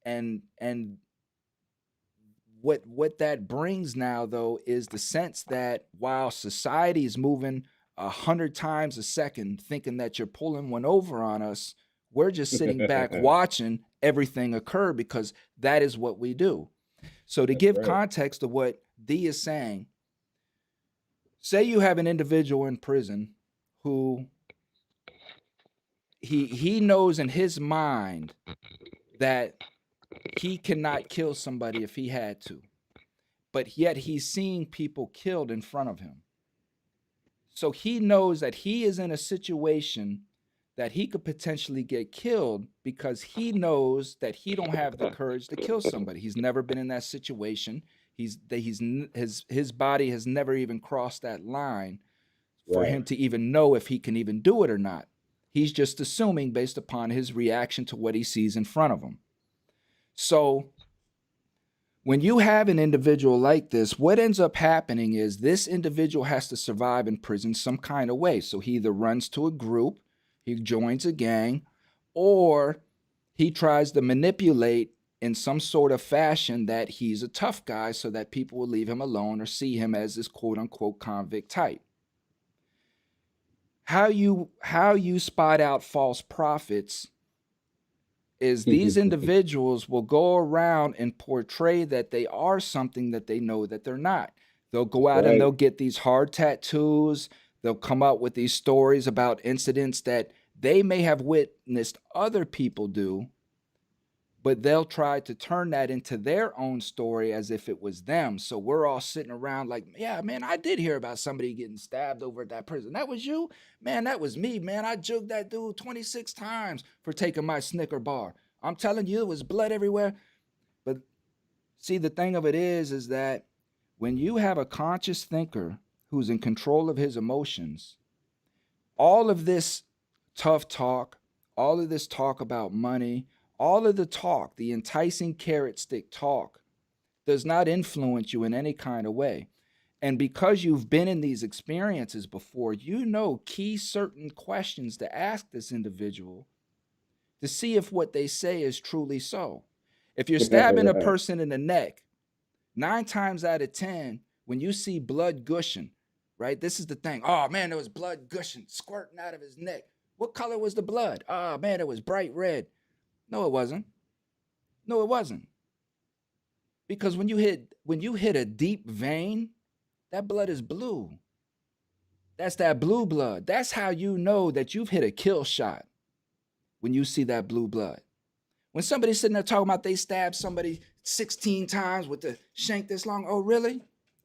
And what that brings now though is the sense that while society is moving 100 times a second thinking that you're pulling one over on us, we're just sitting back watching everything occur because that is what we do. So to That's give right. context to what D is saying, say you have an individual in prison who he knows in his mind that he cannot kill somebody if he had to. but yet he's seeing people killed in front of him. So he knows that he is in a situation that he could potentially get killed because he knows that he don't have the courage to kill somebody. He's never been in that situation. His body has never even crossed that line for Right. him to even know if he can even do it or not. He's just assuming based upon his reaction to what he sees in front of him. So when you have an individual like this, what ends up happening is this individual has to survive in prison some kind of way. So he either runs to a group, he joins a gang, or he tries to manipulate in some sort of fashion that he's a tough guy so that people will leave him alone or see him as this quote unquote convict type. How you spot out false prophets is these individuals will go around and portray that they are something that they know that they're not. They'll go out and Right. they'll get these hard tattoos. They'll come out with these stories about incidents that they may have witnessed other people do, but they'll try to turn that into their own story as if it was them. So we're all sitting around like, yeah, man, I did hear about somebody getting stabbed over at that prison. That was you? Man, that was me, man. I jugged that dude 26 times for taking my Snicker bar. I'm telling you, it was blood everywhere. But see, the thing of it is that when you have a conscious thinker who's in control of his emotions, all of this tough talk, all of this talk about money, all of the talk, the enticing carrot stick talk, does not influence you in any kind of way. And because you've been in these experiences before, you know key certain questions to ask this individual to see if what they say is truly so. If you're stabbing a Right. person in the neck, 9 times out of 10, when you see blood gushing, right? This is the thing. Oh man, there was blood gushing, squirting out of his neck. What color was the blood? Oh man, it was bright red. No, it wasn't. No, it wasn't. Because when you hit a deep vein, that blood is blue. That's that blue blood. That's how you know that you've hit a kill shot when you see that blue blood. When somebody's sitting there talking about they stabbed somebody 16 times with the shank this long, oh, really?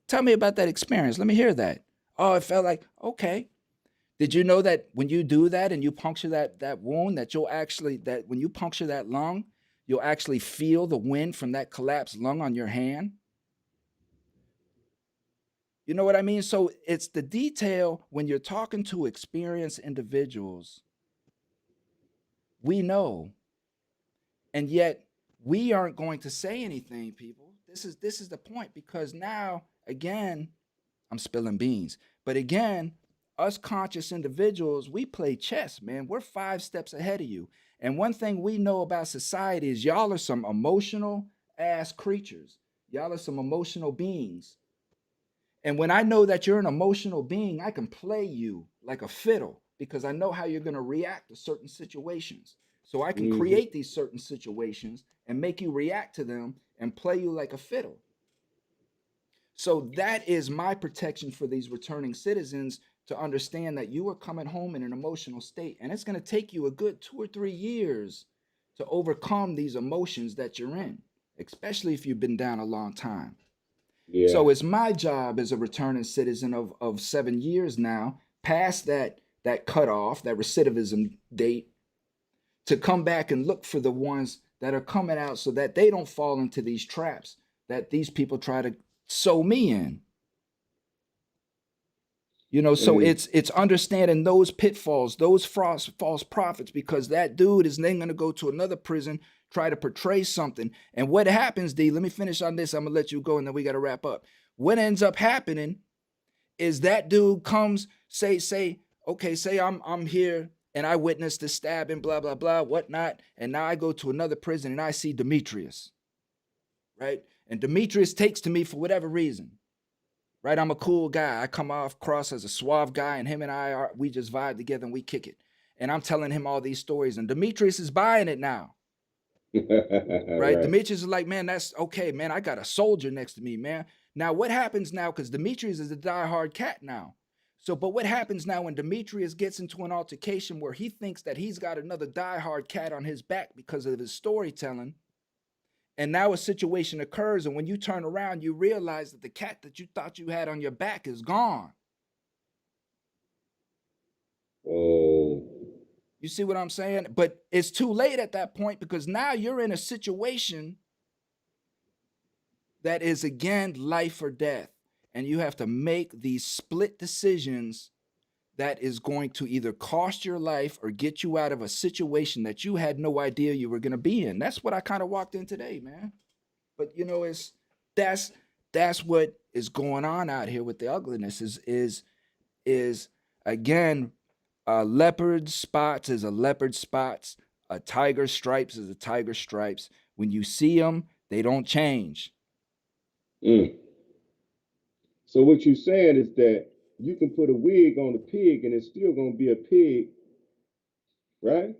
Tell me about that experience. Let me hear that. Oh, it felt like, okay. Did you know that when you do that and you puncture that wound, that when you puncture that lung, you'll actually feel the wind from that collapsed lung on your hand? You know what I mean? So it's the detail when you're talking to experienced individuals, we know, and yet we aren't going to say anything, people. This is the point, because now, again, I'm spilling beans. But again, us conscious individuals, we play chess, man. We're 5 steps ahead of you. And one thing we know about society is y'all are some emotional ass creatures. Y'all are some emotional beings. And when I know that you're an emotional being, I can play you like a fiddle because I know how you're going to react to certain situations. So I can Mhm. create these certain situations and make you react to them and play you like a fiddle. So that is my protection for these returning citizens, to understand that you are coming home in an emotional state, and it's going to take you a good 2 or 3 years to overcome these emotions that you're in, especially if you've been down a long time. Yeah. So it's my job as a returning citizen of 7 years now, past that cutoff, that recidivism date, to come back and look for the ones that are coming out so that they don't fall into these traps that these people try to sew me in. You know, so Mm. it's understanding those pitfalls, those false prophets, because that dude is then going to go to another prison, try to portray something. And what happens, D, let me finish on this. I'm going to let you go and then we got to wrap up. What ends up happening is that dude comes, say, okay, say I'm here and I witnessed the stabbing, blah, blah, blah, whatnot. And now I go to another prison and I see Demetrius, right? And Demetrius takes to me for whatever reason. Right, I'm a cool guy. I come off across as a suave guy, and him and we just vibe together and we kick it. And I'm telling him all these stories, and Demetrius is buying it now. Right? Right. Demetrius is like, man, that's okay, man. I got a soldier next to me, man. Now, what happens now? Because Demetrius is a diehard cat now. So, but what happens now when Demetrius gets into an altercation where he thinks that he's got another diehard cat on his back because of his storytelling, And now a situation occurs, and when you turn around, you realize that the cat that you thought you had on your back is gone. Oh, You see what I'm saying? But it's too late at that point, because now you're in a situation that is, again, life or death. And you have to make these split decisions that is going to either cost your life or get you out of a situation that you had no idea you were going to be in. That's what I kind of walked in today, man. But you know, it's that's that's what is going on out here with the ugliness. Is again, a leopard spots is a leopard spots. A tiger stripes is a tiger stripes. When you see them, they don't change. mm. So what you're saying is that you can put a wig on a pig and it's still gonna be a pig, right?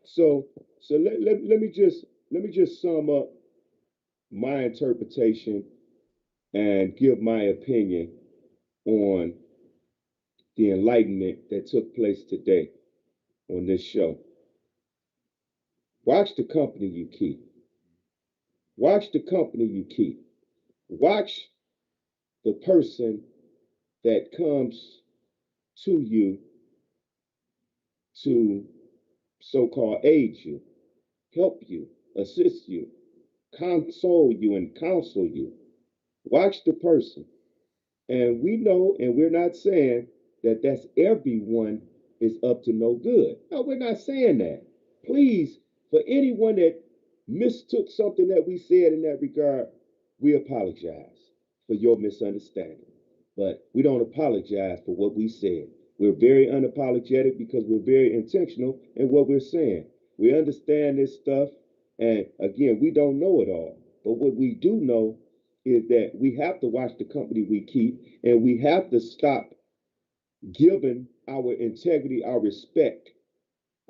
So let me just sum up my interpretation and give my opinion on the enlightenment that took place today on this show. Watch the company you keep. Watch the company you keep. Watch the person that comes to you to so-called aid you, help you, assist you, console you, and counsel you. Watch the person. And we know, and we're not saying that that's everyone is up to no good. No, we're not saying that. Please, for anyone that mistook something that we said in that regard, we apologize for your misunderstanding. But we don't apologize for what we said. We're very unapologetic because we're very intentional in what we're saying. We understand this stuff, and again, we don't know it all. But what we do know is that we have to watch the company we keep, and we have to stop giving our integrity, our respect,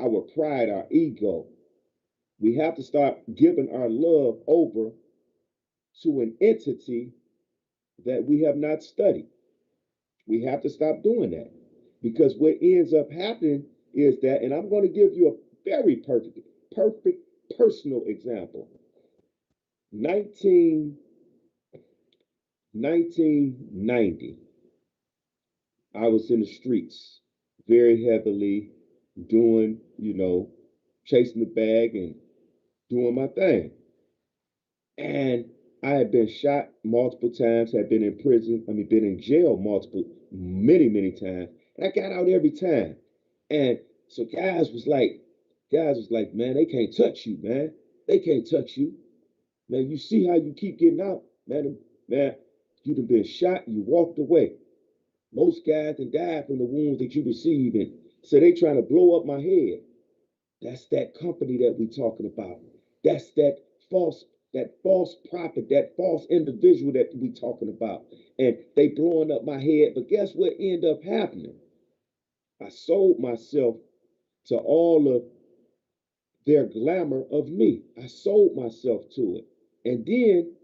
our pride, our ego. We have to start giving our love over to an entity that we have not studied. We have to stop doing that, because what ends up happening is that, and I'm going to give you a very perfect personal example. 1990, I was in the streets very heavily doing, chasing the bag and doing my thing. And I had been shot multiple times, had been in prison, been in jail many times. And I got out every time. And so guys was like, man, they can't touch you, man. They can't touch you. Man, you see how you keep getting out? Man, you done been shot, you walked away. Most guys have died from the wounds that you received. And so they trying to blow up my head. That's that company that we talking about. That's false, that false prophet, that false individual that we talking about. And they blowing up my head. But guess what ended up happening? I sold myself to all of their glamour of me. I sold myself to it. And then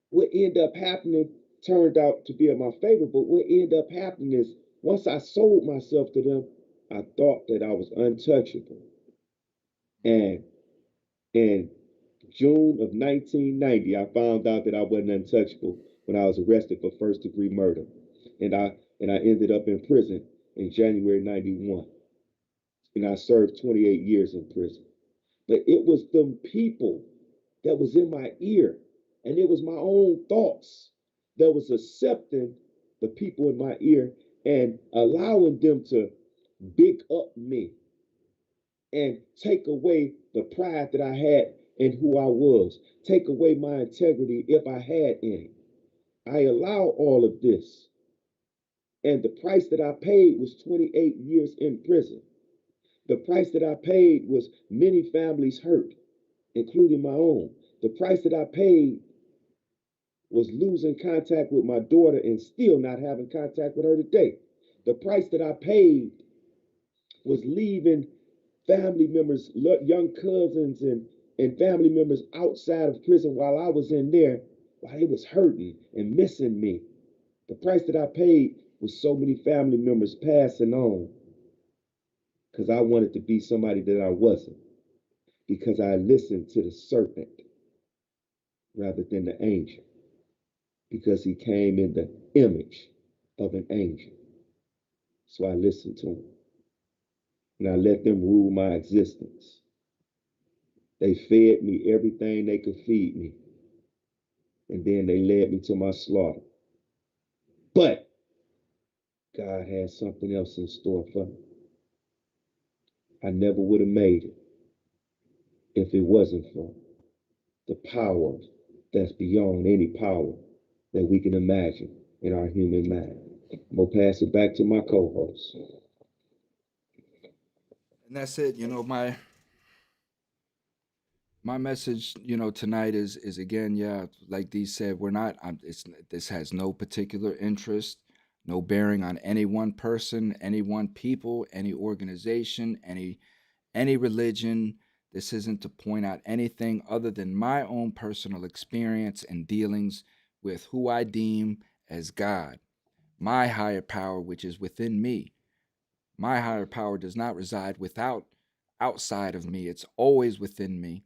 what ended up happening turned out to be in my favor. But what ended up happening is, once I sold myself to them, I thought that I was untouchable. And in June of 1990, I found out that I wasn't untouchable when I was arrested for first degree murder. And I ended up in prison in January 91. And I served 28 years in prison. But it was them people that was in my ear, and it was my own thoughts that was accepting the people in my ear and allowing them to big up me and take away the pride that I had in who I was, take away my integrity if I had any. I allow all of this. And the price that I paid was 28 years in prison. The price that I paid was many families hurt, including my own. The price that I paid was losing contact with my daughter and still not having contact with her today. The price that I paid was leaving family members, young cousins, and family members outside of prison while I was in there, while they was hurting and missing me. The price that I paid was so many family members passing on because I wanted to be somebody that I wasn't, because I listened to the serpent. rather than the angel, because he came in the image of an angel. So I listened to him and I let them rule my existence. They fed me everything they could feed me, and then they led me to my slaughter. But God had something else in store for me. I never would have made it if it wasn't for the power that's beyond any power that we can imagine in our human mind. I'm going to pass it back to my co host. And that's it. My message, tonight is again, yeah, like Dee said, we're not. This has no particular interest, no bearing on any one person, any one people, any organization, any religion. This isn't to point out anything other than my own personal experience and dealings with who I deem as God, my higher power, which is within me. My higher power does not reside outside of me. It's always within me.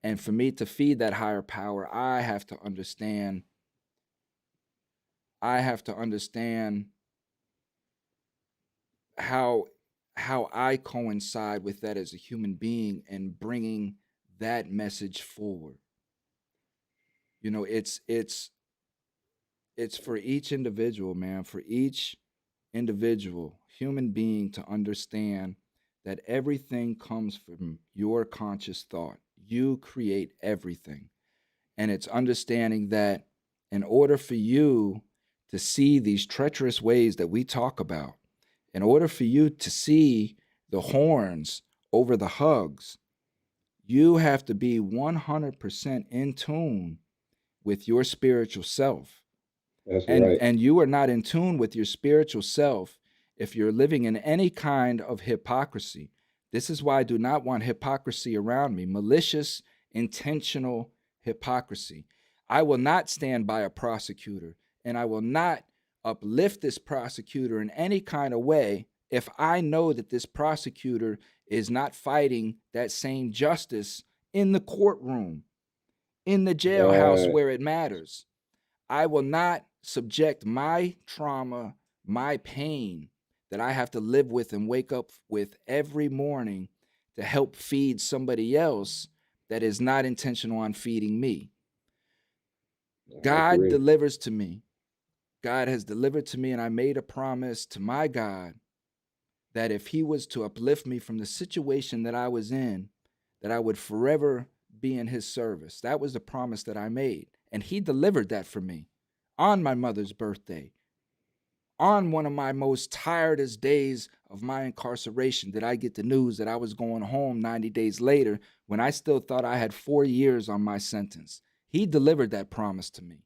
And for me to feed that higher power, I have to understand how I coincide with that as a human being and bringing that message forward. It's for each individual, man, for each individual human being to understand that everything comes from your conscious thought. You create everything. And it's understanding that in order for you to see these treacherous ways that we talk about, in order for you to see the horns over the hugs, you have to be 100% in tune with your spiritual self. That's And right. and you are not in tune with your spiritual self if you're living in any kind of hypocrisy. This is why I do not want hypocrisy around me, malicious, intentional hypocrisy. I will not stand by a prosecutor, and I will not uplift this prosecutor in any kind of way if I know that this prosecutor is not fighting that same justice in the courtroom, in the jailhouse Right. where it matters. I will not subject my trauma, my pain that I have to live with and wake up with every morning to help feed somebody else that is not intentional on feeding me. I God agree. delivers to me. God has delivered to me, and I made a promise to my God that if He was to uplift me from the situation that I was in, that I would forever be in His service. That was the promise that I made, and He delivered that for me on my mother's birthday. On one of my most tiredest days of my incarceration, did I get the news that I was going home 90 days later when I still thought I had 4 years on my sentence. He delivered that promise to me.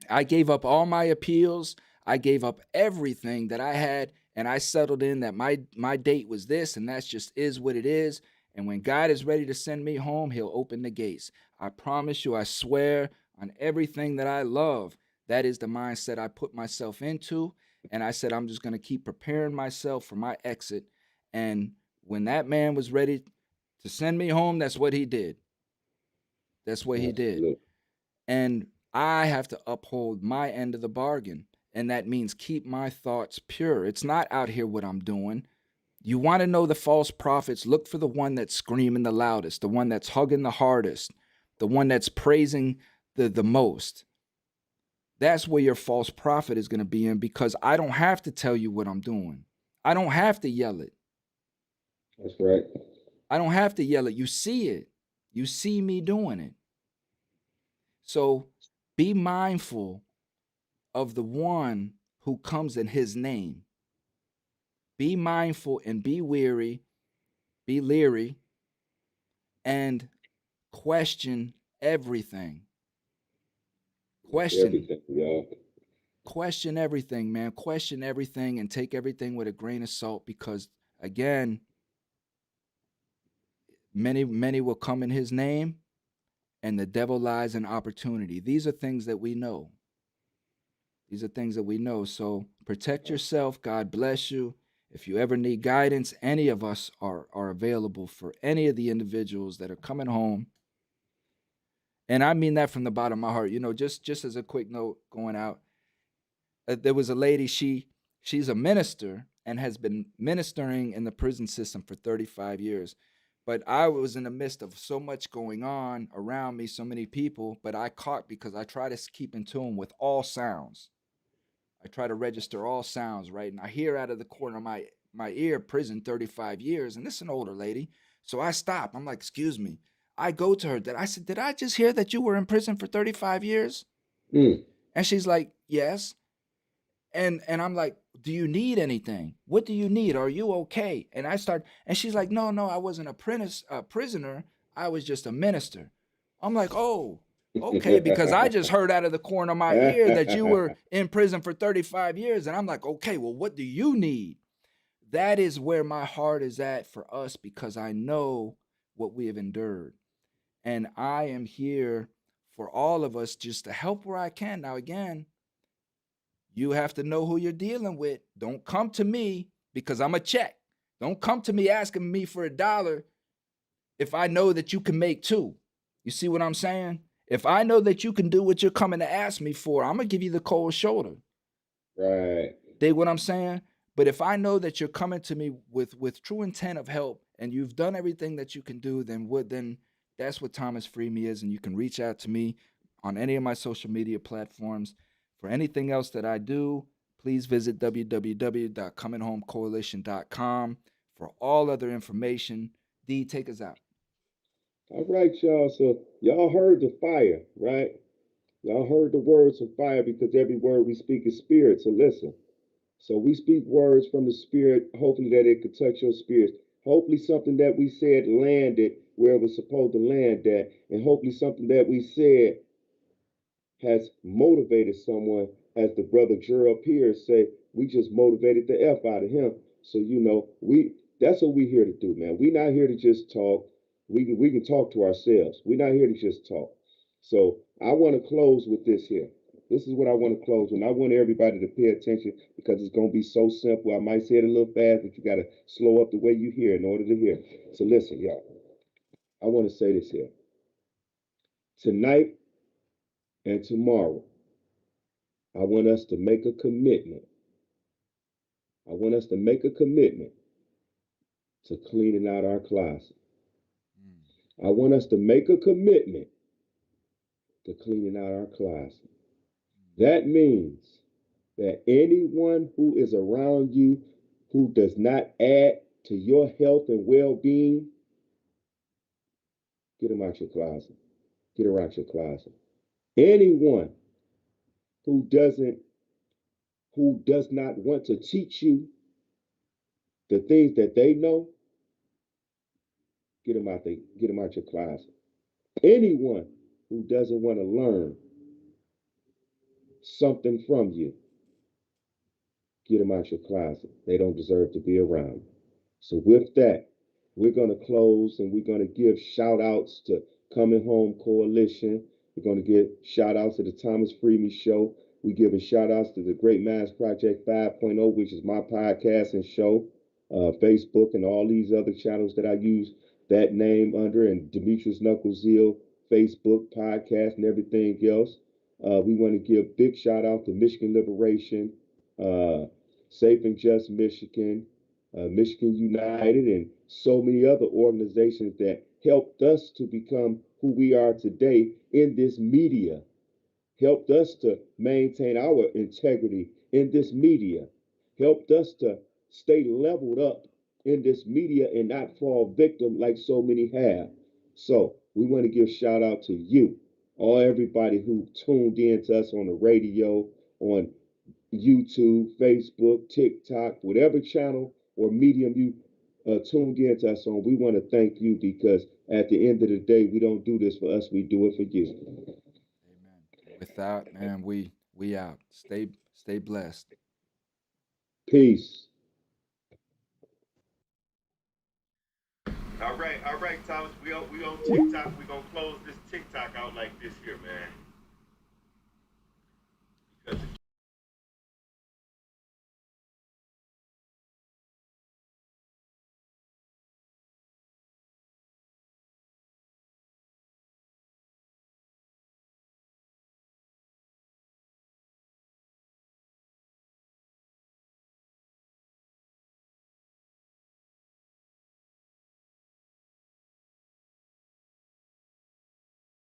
I gave up all my appeals. I gave up everything that I had, and I settled in that my date was this, and that's just is what it is. And when God is ready to send me home, He'll open the gates. I promise you, I swear on everything that I love, that is the mindset I put myself into. And I said, I'm just going to keep preparing myself for my exit. And when that man was ready to send me home, that's what he did. That's what he did. Absolutely. And I have to uphold my end of the bargain. And that means keep my thoughts pure. It's not out here what I'm doing. You want to know the false prophets? Look for the one that's screaming the loudest, the one that's hugging the hardest, the one that's praising the most. That's where your false prophet is going to be in, because I don't have to tell you what I'm doing. I don't have to yell it. That's right. I don't have to yell it. You see it. You see me doing it. So be mindful of the one who comes in His name. Be mindful and be weary, be leery, and question everything. Question Everything, y'all. question everything, man. Question everything and take everything with a grain of salt, because again, many will come in His name, and the devil lies in opportunity. These are things that we know. These are things that we know. So protect yourself. God bless you. If you ever need guidance, any of us are available for any of the individuals that are coming home. And I mean that from the bottom of my heart. You know, just as a quick note going out, there was a lady. She's a minister and has been ministering in the prison system for 35 years. But I was in the midst of so much going on around me, so many people. But I caught because I try to keep in tune with all sounds. I try to register all sounds, right? And I hear out of the corner of my ear, prison 35 years, and this is an older lady. So I stop. I'm like, excuse me. I go to her. I said, did I just hear that you were in prison for 35 years? Mm. And she's like, yes. And I'm like, do you need anything? What do you need? Are you okay? And I start, and she's like, no, I wasn't a prisoner. I was just a minister. I'm like, oh, okay, because I just heard out of the corner of my ear that you were in prison for 35 years. And I'm like, okay, well, what do you need? That is where my heart is at for us because I know what we have endured. And I am here for all of us just to help where I can. Now, again, you have to know who you're dealing with. Don't come to me because I'm a check. Don't come to me asking me for $1 if I know that you can make two. You see what I'm saying? If I know that you can do what you're coming to ask me for, I'm going to give you the cold shoulder. Right. Dig what I'm saying? But if I know that you're coming to me with true intent of help and you've done everything that you can do, then that's what Thomas Free Me is. And you can reach out to me on any of my social media platforms. For anything else that I do, please visit www.cominghomecoalition.com for all other information. D, take us out. All right, y'all. So y'all heard the fire, right? Y'all heard the words of fire because every word we speak is spirit. So listen. So we speak words from the spirit, hopefully that it could touch your spirit. Hopefully something that we said landed where it was supposed to land at. And hopefully something that we said has motivated someone. As the brother Gerald Pierce say, we just motivated the F out of him. So that's what we're here to do, man. We're not here to just talk. We can talk to ourselves. We're not here to just talk. So I want to close with this here. This is what I want to close with. I want everybody to pay attention because it's going to be so simple. I might say it a little fast, but you got to slow up the way you hear in order to hear. So listen, y'all. I want to say this here. Tonight and tomorrow, I want us to make a commitment. I want us to make a commitment to cleaning out our closet. I want us to make a commitment to cleaning out our closet. That means that anyone who is around you who does not add to your health and well-being, get them out your closet. Get her out your closet. Anyone who does not want to teach you the things that they know, get them out your closet. Anyone who doesn't want to learn something from you, get them out your closet. They don't deserve to be around. So with that, we're going to close and we're going to give shout outs to Coming Home Coalition. We're going to give shout outs to the Thomas Freeman Show. We're giving shout outs to the Great Minds Project 5.0, which is my podcast and show, Facebook, and all these other channels that I use that name under, and Demetrius Knucklezeal, Facebook, podcast, and everything else. We want to give big shout out to Michigan Liberation, Safe and Just Michigan, Michigan United, and so many other organizations that helped us to become who we are today in this media, helped us to maintain our integrity in this media, helped us to stay leveled up in this media and not fall victim like so many have. So we want to give shout out to you, everybody who tuned in to us on the radio, on YouTube, Facebook, TikTok, whatever channel or medium you tuned in to us on. We want to thank you because at the end of the day, we don't do this for us, we do it for you. Amen. With that, man, we out. Stay blessed. Peace. All right, Thomas. We on TikTok. We gonna close this TikTok out like this here, man.